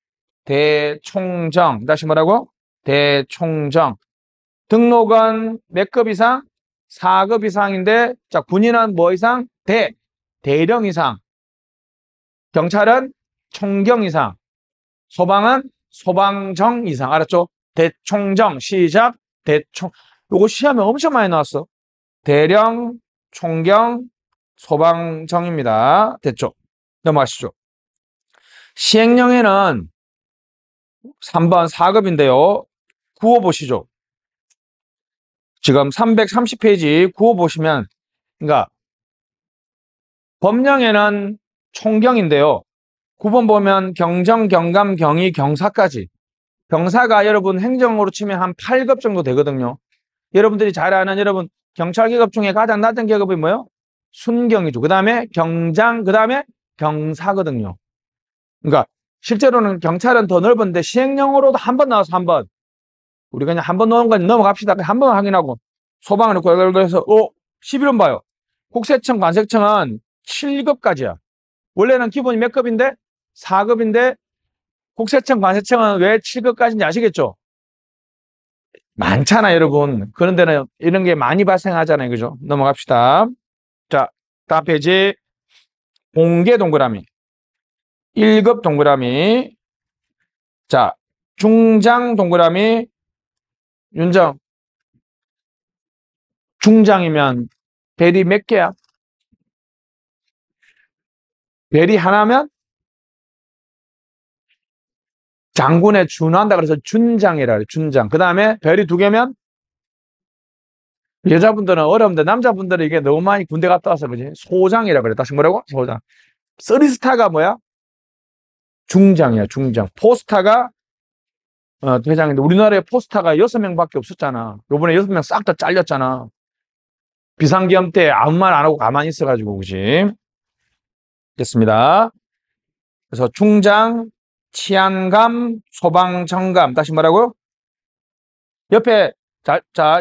대총정 다시 뭐라고? 대총정 등록은 몇 급 이상? 4급 이상인데 자 군인은 뭐 이상? 대령 이상 경찰은 총경 이상 소방은 소방정 이상 알았죠? 대총정 시작 대총 요거 시험에 엄청 많이 나왔어. 대령 총경 소방정입니다. 됐죠? 넘어가시죠. 시행령에는 3번 4급인데요. 구호 보시죠. 지금 330페이지 구호 보시면 그러니까 법령에는 총경인데요. 9번 보면 경정, 경감, 경의, 경사까지. 경사가 여러분 행정으로 치면 한 8급 정도 되거든요. 여러분들이 잘 아는 여러분 경찰계급 중에 가장 낮은 계급이 뭐예요? 순경이죠. 그 다음에 경장, 그 다음에 경사거든요. 그러니까 실제로는 경찰은 더 넓은데 시행령으로도 한 번 나와서 한 번. 우리 그냥 한 번 넣은 건 넘어갑시다. 한 번 확인하고 소방을 넣고 그래서 11번 봐요. 국세청, 관세청은 7급까지야. 원래는 기본이 몇 급인데? 4급인데 국세청, 관세청은 왜 7급까지인지 아시겠죠? 많잖아, 여러분. 그런 데는 이런 게 많이 발생하잖아요. 그죠? 넘어갑시다. 자, 다음 페이지. 공개 동그라미. 1급 동그라미. 자, 중장 동그라미. 윤정. 중장이면 벨이 몇 개야? 벨이 하나면 장군에 준한다 그래서 준장이라 그래. 준장. 그 다음에 별이 2개면 여자분들은 어려운데 남자분들은 이게 너무 많이 군대 갔다 와서 그지? 소장이라 그래. 다시 뭐라고? 소장. 쓰리스타가 뭐야? 중장이야. 중장. 포스타가 대장인데 우리나라에 포스타가 6명밖에 없었잖아. 요번에 6명 싹 다 잘렸잖아. 비상계엄 때 아무 말 안 하고 가만히 있어가지고 그지? 됐습니다. 그래서 중장, 치안감, 소방정감. 다시 뭐라고요? 옆에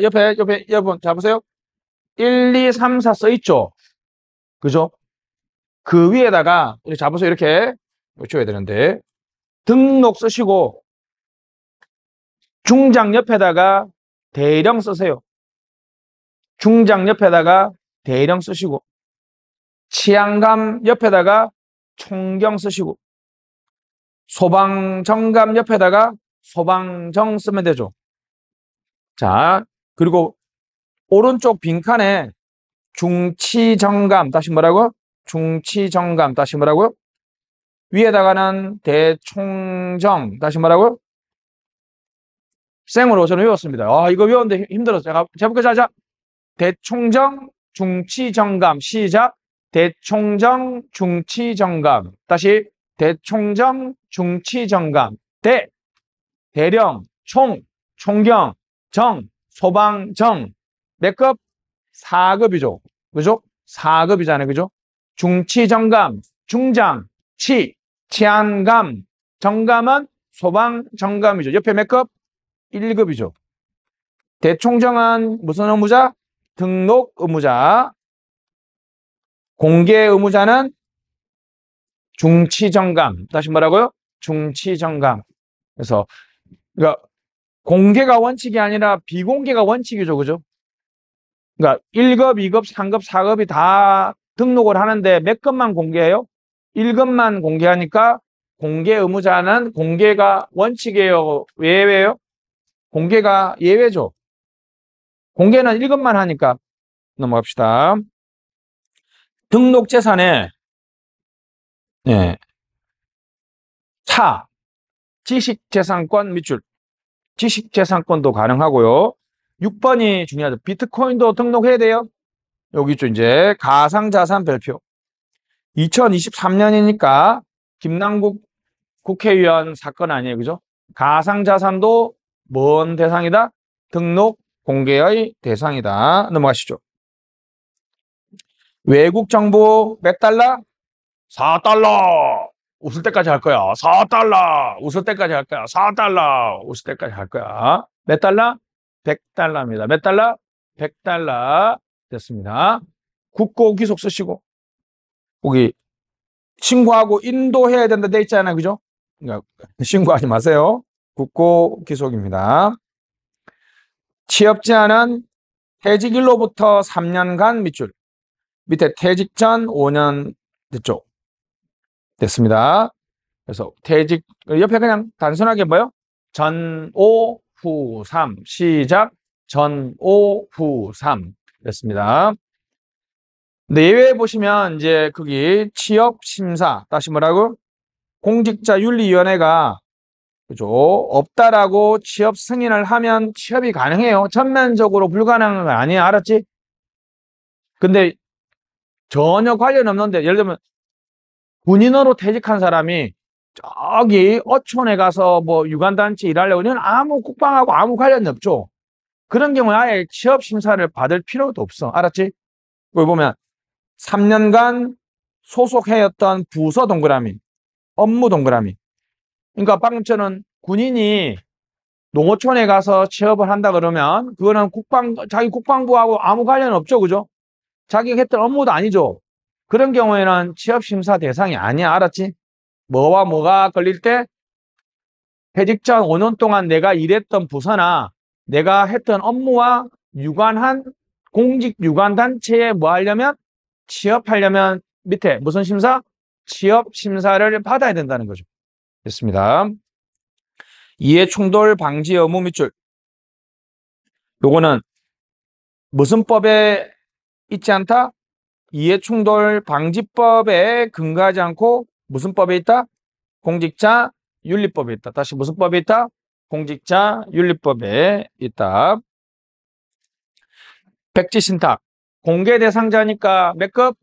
옆에 여러분 자 보세요. 1, 2, 3, 4 써 있죠. 그죠? 그 위에다가 이렇게 잡으세요. 이렇게 줘야 되는데 등록 쓰시고 중장 옆에다가 대령 쓰세요. 중장 옆에다가 대령 쓰시고 치안감 옆에다가 총경 쓰시고 소방정감 옆에다가 소방정 쓰면 되죠. 자, 그리고 오른쪽 빈칸에 중치정감 다시 뭐라고? 중치정감 다시 뭐라고요? 위에다가는 대총정 다시 뭐라고요? 생으로 저는 외웠습니다. 아, 이거 외웠는데 힘들었어요. 제가 볼게요. 자, 대총정 중치정감 시작. 대총정 중치정감 다시 대총정 중치정감 대령 총 총경 정 소방정 몇 급? 4급이죠. 그죠? 4급이잖아요. 그죠? 중치정감 중장 치안감 정감은 소방정감이죠. 옆에 몇 급? 1급이죠. 대총정은 무슨 의무자? 등록 의무자. 공개 의무자는 중치정감. 다시 뭐라고요? 중치정감. 그래서 그러니까 공개가 원칙이 아니라 비공개가 원칙이죠. 그죠? 그러니까 1급, 2급, 3급, 4급이 다 등록을 하는데 몇 급만 공개해요? 1급만 공개하니까 공개 의무자는 공개가 원칙이에요. 예외예요? 공개가 예외죠. 공개는 1급만 하니까 넘어갑시다. 등록 재산에 차, 지식재산권 밑줄, 지식재산권도 가능하고요. 6번이 중요하죠. 비트코인도 등록해야 돼요. 여기 있죠. 이제 가상자산 별표. 2023년이니까 김남국 국회의원 사건 아니에요. 그죠? 가상자산도 뭔 대상이다? 등록 공개의 대상이다. 넘어가시죠. 외국 정보 몇 달러? 4달러. 웃을 때까지 할 거야. 4달러. 웃을 때까지 할 거야. 4달러. 웃을 때까지 할 거야. 몇 달러? 100달러입니다. 몇 달러? 100달러. 됐습니다. 국고 기속 쓰시고 거기 신고하고 인도해야 된다 돼 있잖아요. 그죠? 그러니까 신고하지 마세요. 국고 기속입니다. 취업 제한은 퇴직일로부터 3년간 밑줄. 밑에 퇴직 전 5년 됐죠. 됐습니다. 그래서 퇴직 옆에 그냥 단순하게 뭐요? 전, 오, 후, 3 시작. 전, 오, 후, 3 됐습니다. 근데 예외 보시면 이제 거기 취업 심사 다시 뭐라고? 공직자윤리위원회가 그죠? 없다라고 취업 승인을 하면 취업이 가능해요. 전면적으로 불가능한 건 아니야. 알았지? 근데 전혀 관련 없는데 예를 들면 군인으로 퇴직한 사람이 저기 어촌에 가서 뭐 유관단체 일하려고 하면 아무 국방하고 아무 관련이 없죠. 그런 경우에 아예 취업 심사를 받을 필요도 없어. 알았지? 여기 보면 3년간 소속해였던 부서 동그라미, 업무 동그라미. 그러니까 방금 전은 군인이 농어촌에 가서 취업을 한다 그러면 그거는 자기 국방부하고 아무 관련 없죠. 그죠? 자기가 했던 업무도 아니죠. 그런 경우에는 취업 심사 대상이 아니야. 알았지? 뭐와 뭐가 걸릴 때 퇴직 전 5년 동안 내가 일했던 부서나 내가 했던 업무와 유관한 공직 유관 단체에 뭐 하려면 취업하려면 밑에 무슨 심사? 취업 심사를 받아야 된다는 거죠. 됐습니다. 이해 충돌 방지 의무 밑줄. 요거는 무슨 법에 있지 않다? 이해 충돌 방지법에 근거하지 않고 무슨 법에 있다? 공직자 윤리법에 있다. 다시 무슨 법에 있다? 공직자 윤리법에 있다. 백지신탁. 공개 대상자니까 몇 급?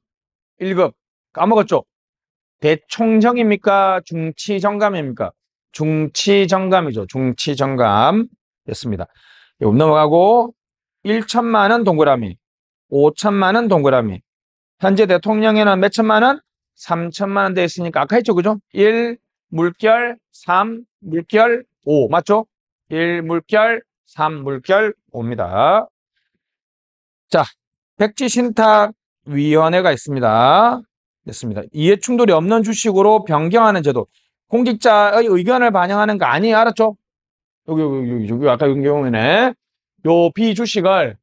1급. 까먹었죠? 대총정입니까? 중치정감입니까? 중치정감이죠. 중치정감. 됐습니다. 넘어가고 1천만 원 동그라미, 5천만 원 동그라미. 현재 대통령에는 몇 천만 원? 3천만 원 돼 있으니까 아까 했죠. 그죠? 1 물결, 3 물결, 5 맞죠? 1 물결, 3 물결, 5입니다. 자, 백지신탁위원회가 있습니다. 됐습니다. 이해충돌이 없는 주식으로 변경하는 제도. 공직자의 의견을 반영하는 거 아니에요. 알았죠? 여기 아까 이 경우에는 요 비주식을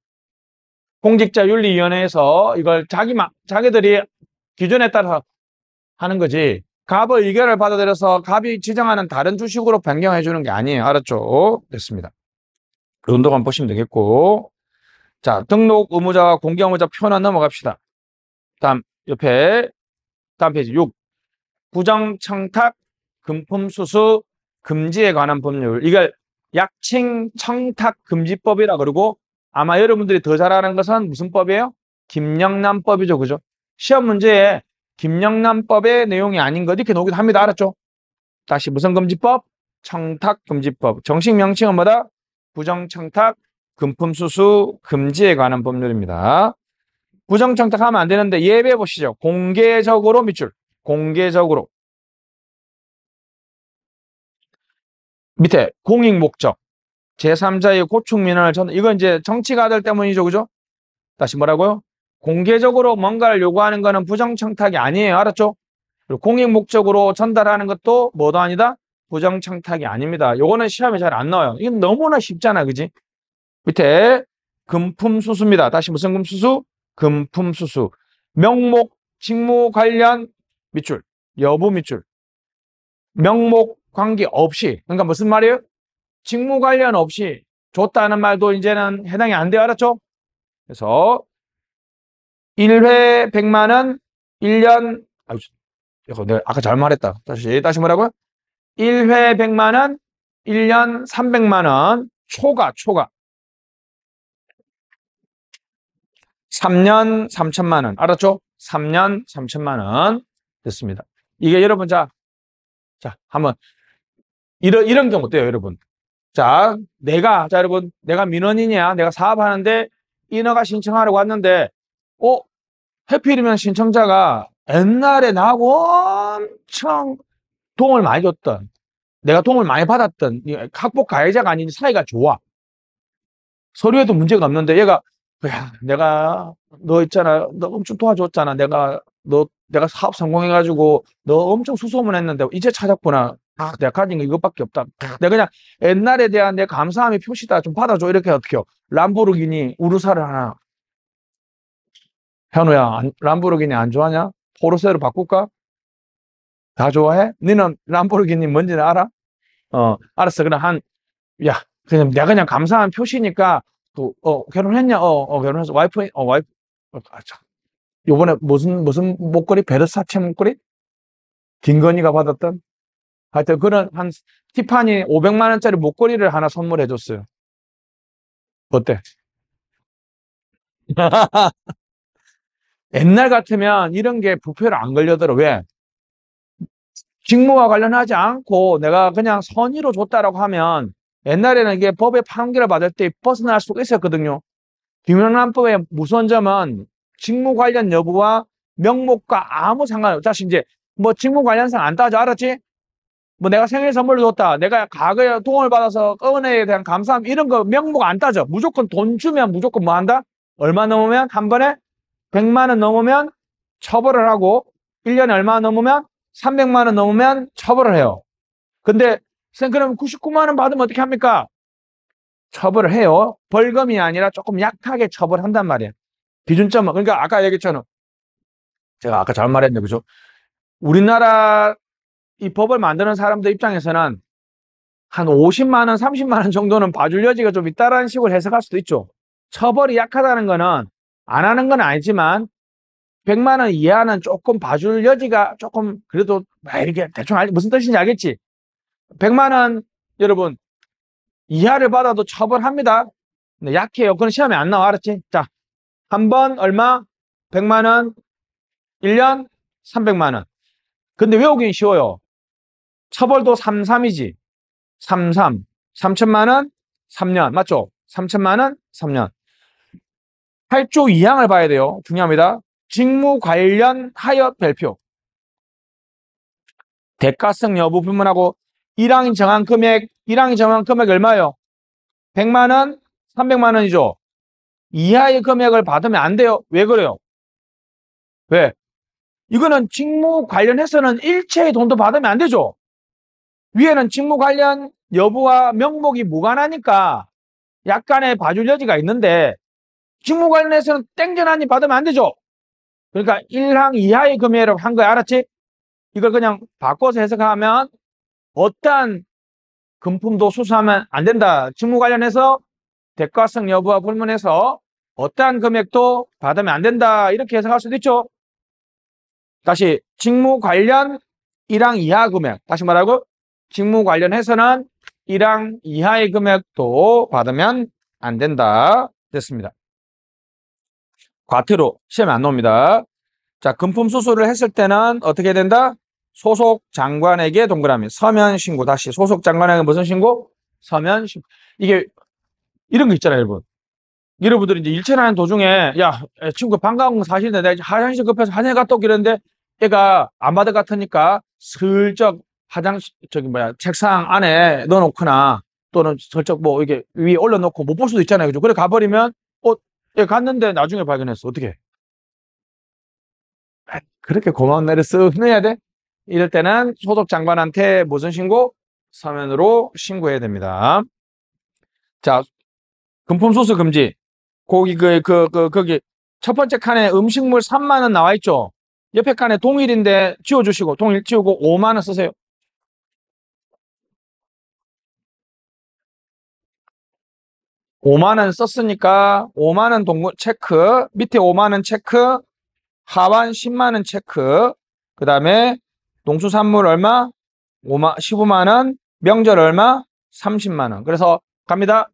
공직자윤리위원회에서 이걸 자기들이 기준에 따라서 하는 거지. 갑의 의견을 받아들여서 갑이 지정하는 다른 주식으로 변경해 주는 게 아니에요. 알았죠? 됐습니다. 그 정도만 보시면 되겠고. 자, 등록 의무자와 공개 의무자 표현 넘어갑시다. 다음 페이지 6. 부정청탁, 금품수수, 금지에 관한 법률. 이걸 약칭 청탁금지법이라 그러고 아마 여러분들이 더 잘 아는 것은 무슨 법이에요? 김영란법이죠. 그죠? 시험 문제에 김영란법의 내용이 아닌 것 이렇게 나오기도 합니다. 알았죠? 다시 무슨 금지법? 청탁금지법. 정식 명칭은 뭐다? 부정청탁, 금품수수, 금지에 관한 법률입니다. 부정청탁하면 안 되는데 예배 보시죠. 공개적으로 밑줄. 공개적으로. 밑에 공익 목적. 제3자의 고충 민원을 이건 이제 정치가들 때문이죠. 그죠? 다시 뭐라고요? 공개적으로 뭔가를 요구하는 거는 부정청탁이 아니에요. 알았죠? 그리고 공익 목적으로 전달하는 것도 뭐도 아니다? 부정청탁이 아닙니다. 요거는 시험에 잘 안 나와요. 이건 너무나 쉽잖아. 그지? 밑에 금품수수입니다. 다시 무슨 금수수? 금품수수. 명목, 직무 관련 밑줄, 여부 밑줄. 명목 관계 없이. 그러니까 무슨 말이에요? 직무 관련 없이 줬다는 말도 이제는 해당이 안 돼요. 알았죠? 그래서 1회 100만 원, 1년 내가 아까 잘 말했다. 다시 뭐라고요? 1회 100만 원, 1년 300만 원, 초과. 3년 3천만 원. 알았죠? 3년 3천만 원. 됐습니다. 이게 여러분, 자, 한번, 이런 경우 어때요, 여러분? 자, 여러분, 내가 민원인이야. 내가 사업하는데, 인허가 신청하려고 왔는데, 해필이면 신청자가 옛날에 나하고 엄청 도움을 많이 줬던, 내가 도움을 많이 받았던, 학폭 가해자가 아닌 사이가 좋아. 서류에도 문제가 없는데, 얘가, 야, 내가, 너 있잖아. 너 엄청 도와줬잖아. 내가 사업 성공해가지고, 너 엄청 수소문했는데, 이제 찾았구나. 내가 가진 거 이것밖에 없다. 내가 그냥 옛날에 대한 내 감사함의 표시다. 좀 받아줘. 이렇게 어떻게 해요? 람보르기니 우르사를 하나. 현우야, 람보르기니 안 좋아하냐? 포르쉐로 바꿀까? 다 좋아해? 너는 람보르기니 뭔지는 알아? 알았어. 야, 내가 그냥 감사한 표시니까, 결혼했냐? 결혼해서 와이프, 참. 요번에 무슨 목걸이? 베르사체 목걸이? 김건희가 받았던? 하여튼 그런 티파니 500만 원짜리 목걸이를 하나 선물해 줬어요. 어때? 옛날 같으면 이런 게 부패로 안 걸려들어. 왜? 직무와 관련하지 않고 내가 그냥 선의로 줬다라고 하면 옛날에는 이게 법의 판결을 받을 때 벗어날 수가 있었거든요. 김영란법의 무서운 점은 직무 관련 여부와 명목과 아무 상관없어. 다시 이제 뭐 직무 관련상 안 따져. 알았지? 뭐 내가 생일 선물을 줬다. 내가 과거에 도움을 받아서 은혜에 대한 감사함 이런 거 명목 안 따져. 무조건 돈 주면 무조건 뭐 한다? 얼마 넘으면 한 번에 100만 원 넘으면 처벌을 하고 1년에 얼마 넘으면 300만 원 넘으면 처벌을 해요. 근데 선생님 그럼 99만 원 받으면 어떻게 합니까? 처벌을 해요. 벌금이 아니라 조금 약하게 처벌한단 말이에요. 기준점은 그러니까 아까 얘기했잖아요. 제가 아까 잘못 말했네, 그죠? 우리나라 이 법을 만드는 사람들 입장에서는 한 50만 원, 30만 원 정도는 봐줄 여지가 좀 있다라는 식으로 해석할 수도 있죠. 처벌이 약하다는 거는 안 하는 건 아니지만 100만 원 이하는 조금 봐줄 여지가 조금 그래도 이렇게 대충 무슨 뜻인지 알겠지? 100만 원 여러분 이하를 받아도 처벌합니다. 근데 약해요. 그건 시험에 안 나와. 알았지? 자, 한 번 얼마? 100만 원, 1년 300만 원. 근데 외우기는 쉬워요. 처벌도 33이지. 33. 3천만 원, 3년. 맞죠? 3천만 원, 3년. 8조 2항을 봐야 돼요. 중요합니다. 직무 관련 하여 별표. 대가성 여부 불문하고 1항이 정한 금액 얼마예요? 100만 원, 300만 원이죠. 이하의 금액을 받으면 안 돼요. 왜 그래요? 왜? 이거는 직무 관련해서는 일체의 돈도 받으면 안 되죠. 위에는 직무 관련 여부와 명목이 무관하니까 약간의 봐줄 여지가 있는데 직무 관련해서는 땡전하니 받으면 안 되죠. 그러니까 1항 이하의 금액을 한 거야. 알았지? 이걸 그냥 바꿔서 해석하면 어떠한 금품도 수수하면 안 된다. 직무 관련해서 대가성 여부와 불문해서 어떠한 금액도 받으면 안 된다. 이렇게 해석할 수도 있죠. 다시 직무 관련 1항 이하 금액. 다시 말하고 직무 관련해서는 1항 이하의 금액도 받으면 안 된다. 됐습니다. 과태료 시험에 안 나옵니다. 자, 금품 수수를 했을 때는 어떻게 된다? 소속 장관에게 동그라미 서면 신고. 다시 소속 장관에게 무슨 신고? 서면 신고. 이게 이런 거 있잖아요, 여러분. 여러분들이 이제 일천하는 도중에 야 친구 반가운 거 사실인데 내가 화장실 급해서 화장실 갔다 오기 이랬는데 애가 안 받을 것 같으니까 슬쩍 화장실 책상 안에 넣어놓거나 또는 슬쩍 뭐 이게 위에 올려놓고 못 볼 수도 있잖아요, 그죠? 그래 가버리면 얘 갔는데 나중에 발견했어. 어떻게? 그렇게 고마운 날에 쓱 넣어야 돼? 이럴 때는 소속 장관한테 무슨 신고? 서면으로 신고해야 됩니다. 자, 금품 수수 금지. 거기 첫 번째 칸에 음식물 3만 원 나와 있죠. 옆에 칸에 동일인데 지워주시고 동일 지우고 5만 원 쓰세요. 5만 원 썼으니까 5만 원 동글 체크, 밑에 5만 원 체크, 하반 10만 원 체크. 그다음에 농수산물 얼마? 15만 원. 명절 얼마? 30만 원. 그래서 갑니다.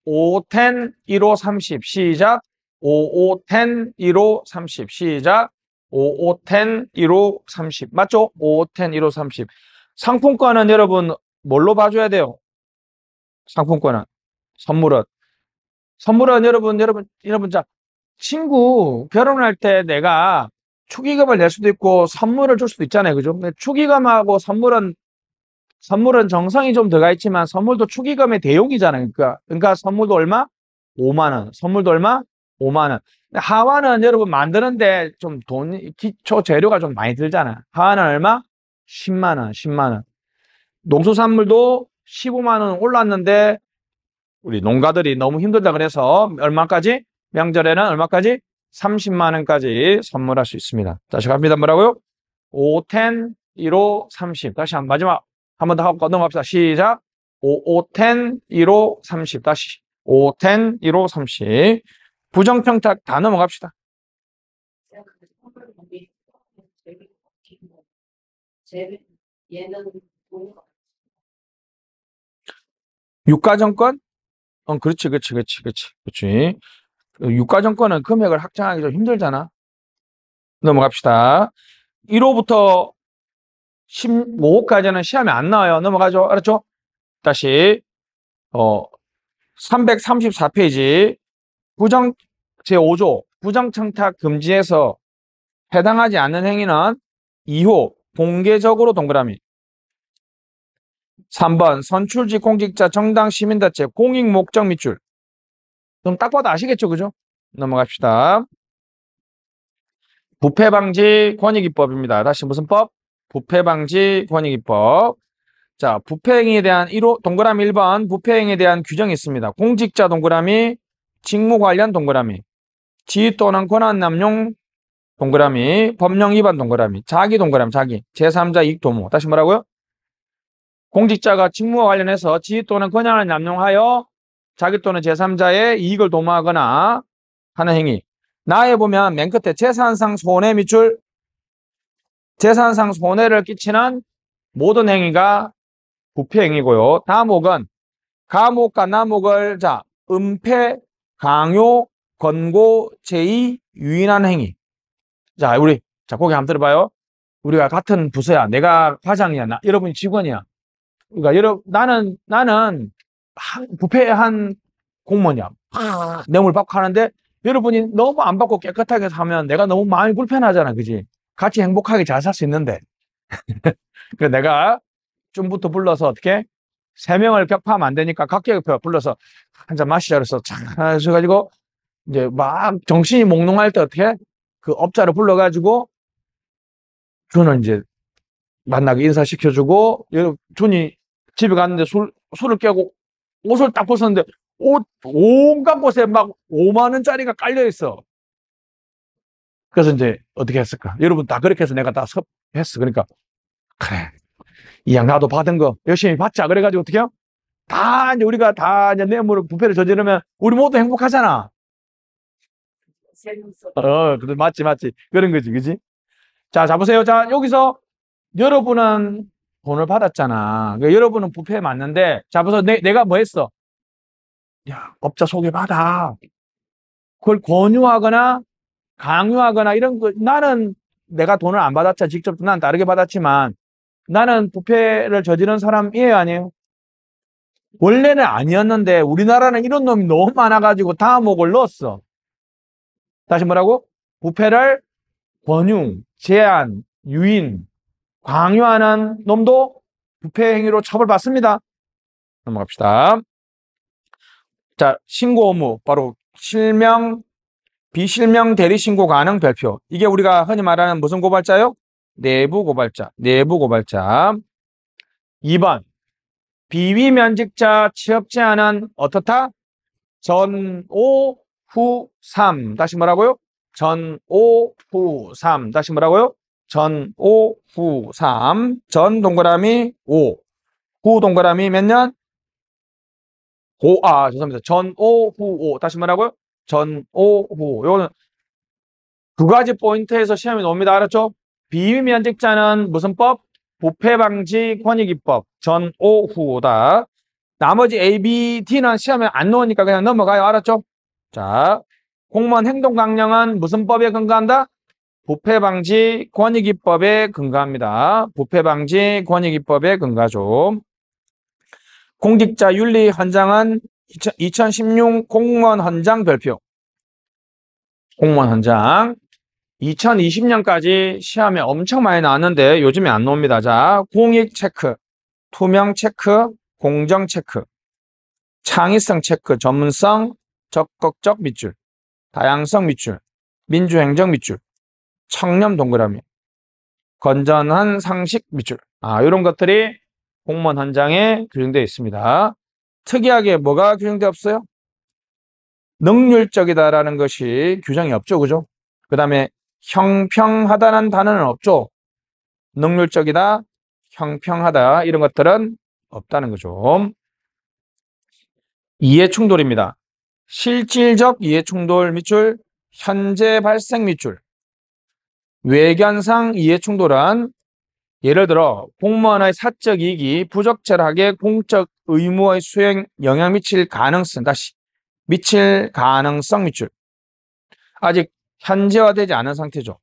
5, 10, 1호, 30 시작. 5, 5, 10, 1호, 30 시작. 5, 5, 10, 1호, 30 맞죠? 5, 5, 10, 1호, 30 상품권은 여러분 뭘로 봐줘야 돼요? 상품권은 선물은 여러분 자 친구 결혼할 때 내가 축의금을 낼 수도 있고 선물을 줄 수도 있잖아요, 그죠? 근데 축의금하고 선물은 정성이 좀 들어가 있지만 선물도 축의금의 대용이잖아요. 그러니까 선물도 얼마? 5만 원. 선물도 얼마? 5만 원. 하와는 여러분 만드는데 좀 기초 재료가 좀 많이 들잖아. 하와는 얼마? 10만 원, 10만 원. 농수산물도 15만 원 올랐는데 우리 농가들이 너무 힘들다 그래서 얼마까지? 명절에는 얼마까지? 30만 원까지 선물할 수 있습니다. 다시 갑니다. 뭐라고요? 5, 10, 1호, 30. 다시 마지막 한 번 더 하고 넘어갑시다. 시작. 5, 5, 10, 1호, 30. 다시 5, 10, 1호, 30. 부정평탁 다 넘어갑시다. 유가정권? 그렇지. 유가정권은 금액을 확정하기 좀 힘들잖아. 넘어갑시다. 1호부터 15호까지는 시험에 안 나와요. 넘어가죠. 알았죠? 다시 334페이지 부정 제5조 부정청탁 금지에서 해당하지 않는 행위는 2호 공개적으로 동그라미 3번 선출직 공직자 정당 시민단체 공익 목적 밑줄 그럼 딱 봐도 아시겠죠? 그죠? 넘어갑시다. 부패방지 권익위법입니다. 다시 무슨 법? 부패방지 권익위법. 자, 부패행위에 대한 1호 동그라미 1번 부패행위에 대한 규정이 있습니다. 공직자 동그라미, 직무 관련 동그라미, 지위 또는 권한 남용 동그라미, 법령 위반 동그라미, 자기 동그라미, 자기, 제3자 이익 도모. 다시 뭐라고요? 공직자가 직무와 관련해서 지위 또는 권한을 남용하여 자기 또는 제3자의 이익을 도모하거나 하는 행위. 나에 보면 맨 끝에 재산상 손해 밑줄, 재산상 손해를 끼치는 모든 행위가 부패 행위고요. 다목은 가목과 나목을 은폐, 강요, 권고, 제의, 유인하는 행위. 자, 고개 한번 들어봐요. 우리가 같은 부서야. 내가 과장이야. 여러분이 직원이야. 그러니까 나는 부패한 공무원이야. 뇌물 받고 하는데 여러분이 너무 안 받고 깨끗하게 사면 내가 너무 마음이 불편하잖아. 그지? 같이 행복하게 잘 살 수 있는데. 그래서 내가 좀부터 불러서 어떻게? 3명을 격파하면 안 되니까 각계 불러서 한 잔 마시자 그래서 그래가지고 이제 막 정신이 몽롱할 때 어떻게? 그 업자를 불러가지고 저는 이제 만나게 인사시켜주고 준이 집에 갔는데 술을 깨고 옷을 딱 벗었는데 온갖 곳에 막 5만 원짜리가 깔려 있어. 그래서 이제 어떻게 했을까? 여러분 다 그렇게 해서 내가 다 했어. 그러니까 그래 이 양 나도 받은 거 열심히 받자. 그래가지고 어떻게 해요? 다 이제 우리가 다 이제 뇌물 부패를 저지르면 우리 모두 행복하잖아. 그래 맞지 그런 거지, 그지? 자 보세요. 자 여기서 여러분은 돈을 받았잖아. 그러니까 여러분은 부패 맞는데 자 보세요. 내가 뭐 했어? 야 업자 소개받아. 그걸 권유하거나 강요하거나 이런 거 나는 내가 돈을 안 받았자 직접 난 다르게 받았지만 나는 부패를 저지른 사람이에요, 아니에요? 원래는 아니었는데 우리나라는 이런 놈이 너무 많아가지고 다목을 넣었어. 다시 뭐라고? 부패를 권유, 제한, 유인, 강요하는 놈도 부패 행위로 처벌받습니다. 넘어갑시다. 자, 신고 의무 바로 실명, 비실명 대리 신고 가능 별표. 이게 우리가 흔히 말하는 무슨 고발자요? 내부 고발자. 내부 고발자. 2번 비위 면직자 취업 제한은 어떻다? 전오 후 3. 다시 뭐라고요? 전오 후 3. 다시 뭐라고요? 전오 후 3. 전 동그라미 5. 후 동그라미 몇 년? 죄송합니다. 전오 후 5. 다시 뭐라고요? 전오 후. 요거는 두 가지 포인트에서 시험이 나옵니다. 알았죠? 비위 면직자는 무슨 법? 부패방지 권익위법. 전오 후다. 나머지 A, B, D는 시험에 안 나오니까 그냥 넘어가요. 알았죠? 자, 공무원 행동강령은 무슨 법에 근거한다? 부패방지 권익위법에 근거합니다. 부패방지 권익위법에 근거하죠. 공직자 윤리 헌장은 2016 공무원 헌장 별표. 공무원 헌장. 2020년까지 시험에 엄청 많이 나왔는데 요즘에 안 나옵니다. 자, 공익 체크, 투명 체크, 공정 체크, 창의성 체크, 전문성, 적극적 밑줄, 다양성 밑줄, 민주행정 밑줄, 청렴 동그라미, 건전한 상식 밑줄. 이런 것들이 공무원 헌장에 규정되어 있습니다. 특이하게 뭐가 규정되어 없어요? 능률적이다라는 것이 규정이 없죠. 그죠? 그 다음에 형평하다는 단어는 없죠. 능률적이다, 형평하다 이런 것들은 없다는 거죠. 이해충돌입니다. 실질적 이해충돌 밑줄, 현재 발생 밑줄. 외견상 이해충돌은 예를 들어 공무원의 사적 이익이 부적절하게 공적 의무의 수행 영향 미칠 가능성, 미칠 가능성 밑줄. 아직 현재화되지 않은 상태죠.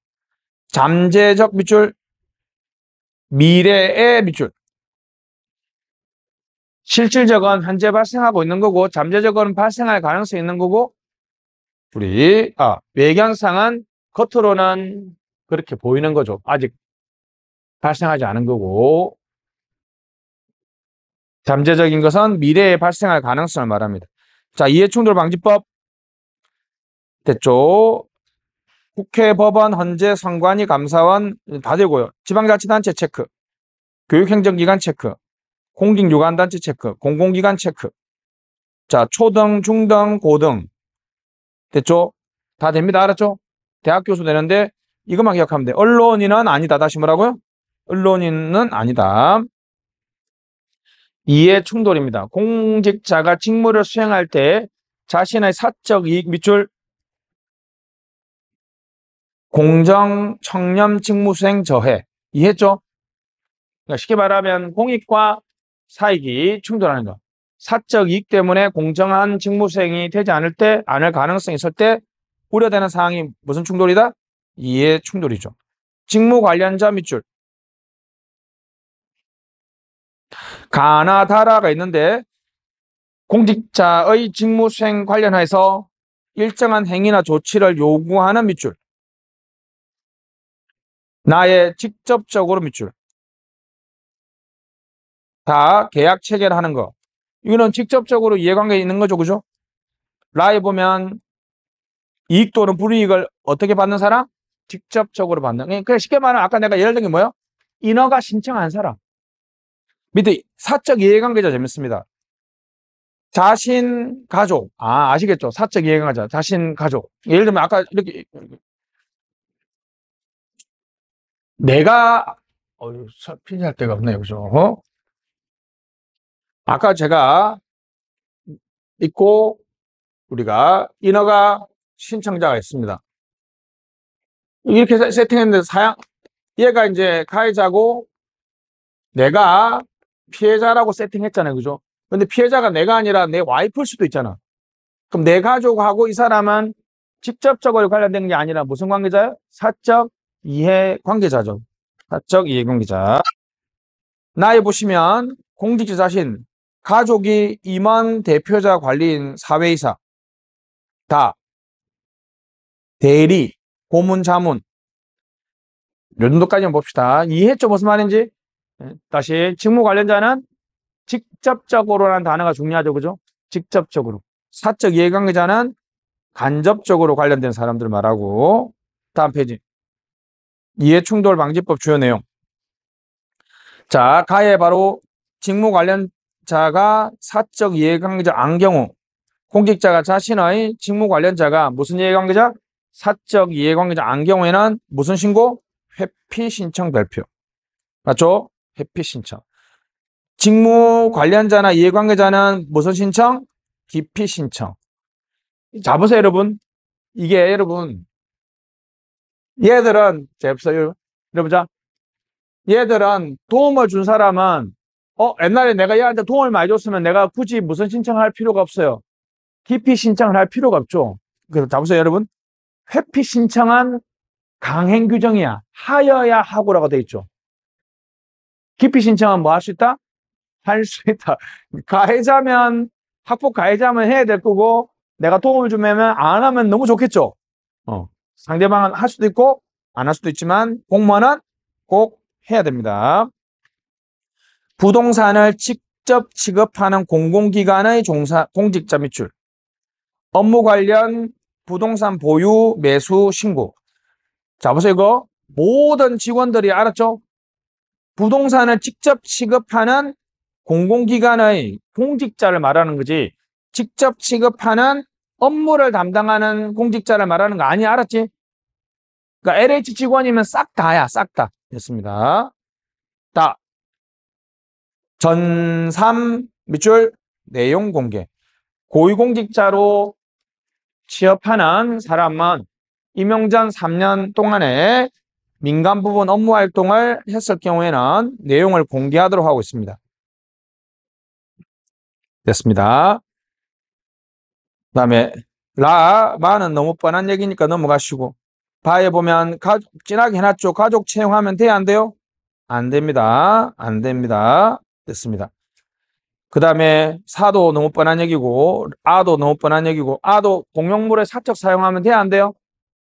잠재적 밑줄, 미래의 밑줄. 실질적은 현재 발생하고 있는 거고 잠재적은 발생할 가능성이 있는 거고 외견상은 겉으로는 그렇게 보이는 거죠. 아직 발생하지 않은 거고 잠재적인 것은 미래에 발생할 가능성을 말합니다. 자, 이해충돌방지법 됐죠? 국회, 법원, 헌재, 선관위, 감사원 다 되고요. 지방자치단체 체크, 교육행정기관 체크, 공직유관단체 체크, 공공기관 체크. 자, 초등, 중등, 고등 됐죠? 다 됩니다. 알았죠? 대학 교수 되는데 이것만 기억하면 돼. 언론인은 아니다. 다시 뭐라고요? 언론인은 아니다. 이해 충돌입니다. 공직자가 직무를 수행할 때 자신의 사적 이익 밑줄 공정, 청렴, 직무수행, 저해. 이해했죠? 그러니까 쉽게 말하면 공익과 사익이 충돌하는 거. 사적 이익 때문에 공정한 직무수행이 되지 않을 가능성이 있을 때 우려되는 사항이 무슨 충돌이다? 이해 충돌이죠. 직무 관련자 밑줄. 가나 다라가 있는데 공직자의 직무수행 관련해서 일정한 행위나 조치를 요구하는 밑줄. 나의 직접적으로 밑줄. 다 계약 체결하는 거. 이거는 직접적으로 이해관계 있는 거죠. 그죠? 라에 보면 이익 또는 불이익을 어떻게 받는 사람? 직접적으로 받는. 그러니까 쉽게 말하면 아까 내가 예를 든 게 뭐예요? 인허가 신청한 사람. 밑에 사적 이해관계자 재밌습니다. 자신, 가족. 아시겠죠? 사적 이해관계자. 자신, 가족. 예를 들면 아까 이렇게 내가 피할 데가 없네요. 그죠? 아까 제가 있고 우리가 인허가 신청자가 있습니다. 이렇게 세팅했는데 얘가 이제 가해자고 내가 피해자라고 세팅했잖아요. 그죠? 근데 피해자가 내가 아니라 내 와이프일 수도 있잖아. 그럼 내 가족하고 이 사람은 직접적으로 관련된 게 아니라 무슨 관계자예요? 사적 이해 관계자죠. 사적 이해 관계자. 나에 보시면 공직자 자신, 가족이 임원, 대표자, 관리인, 사회이사 다 대리, 고문, 자문 요 정도까지만 봅시다. 이해했죠? 무슨 말인지? 다시 직무 관련자는 직접적으로라는 단어가 중요하죠. 그죠? 직접적으로. 사적 이해관계자는 간접적으로 관련된 사람들 말하고 다음 페이지. 이해충돌방지법 주요 내용. 자, 가해 바로 직무 관련자가 사적 이해관계자 안 경우 공직자가 자신의 직무 관련자가 무슨 이해관계자? 사적 이해관계자 안 경우에는 무슨 신고? 회피 신청 발표. 맞죠? 회피 신청. 직무 관련자나 이해관계자는 무슨 신청? 기피 신청. 자, 보세요, 여러분. 이게 여러분, 얘들은, 여러분, 자, 얘들은 도움을 준 사람은, 옛날에 내가 얘한테 도움을 많이 줬으면 내가 굳이 무슨 신청을 할 필요가 없어요. 기피 신청을 할 필요가 없죠. 그래서 자, 보세요, 여러분. 회피 신청은 강행 규정이야. 하여야 하고라고 돼 있죠. 기피 신청은 뭐 할 수 있다? 할 수 있다. 가해자면, 학폭 가해자면 해야 될 거고, 내가 도움을 주면 안 하면 너무 좋겠죠. 상대방은 할 수도 있고, 안 할 수도 있지만, 공무원은 꼭 해야 됩니다. 부동산을 직접 취급하는 공공기관의 공직자 밑줄. 업무 관련 부동산 보유, 매수, 신고. 자, 보세요, 이거. 모든 직원들이 알았죠? 부동산을 직접 취급하는 공공기관의 공직자를 말하는 거지 직접 취급하는 업무를 담당하는 공직자를 말하는 거 아니야. 알았지? 그러니까 LH 직원이면 싹 다야. 싹 다. 됐습니다. 다. 전삼 밑줄 내용 공개. 고위공직자로 취업하는 사람은 임용 전 3년 동안에 민간 부분 업무 활동을 했을 경우에는 내용을 공개하도록 하고 있습니다. 됐습니다. 그 다음에 마는 너무 뻔한 얘기니까 넘어가시고 바에 보면 진하게 해놨죠. 가족 채용하면 돼요? 안 돼요? 안 됩니다. 안 됩니다. 됐습니다. 그 다음에 사도 너무 뻔한 얘기고, 아도 너무 뻔한 얘기고, 아도 공용물에 사적 사용하면 돼? 안 돼요?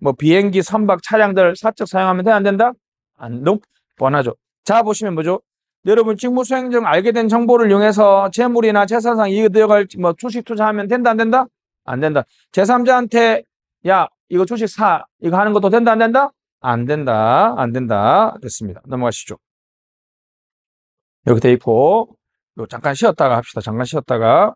뭐 비행기, 선박, 차량들 사적 사용하면 돼? 안 된다? 너무 뻔하죠. 자, 보시면 뭐죠? 여러분 직무수행중 알게 된 정보를 이용해서 재물이나 재산상 이익을 얻어갈 뭐 주식 투자하면 된다? 안 된다? 안 된다. 제3자한테 야, 이거 주식 사. 이거 하는 것도 된다? 안 된다? 안 된다. 안 된다. 됐습니다. 넘어가시죠. 이렇게 돼 있고, 잠깐 쉬었다가 합시다. 잠깐 쉬었다가.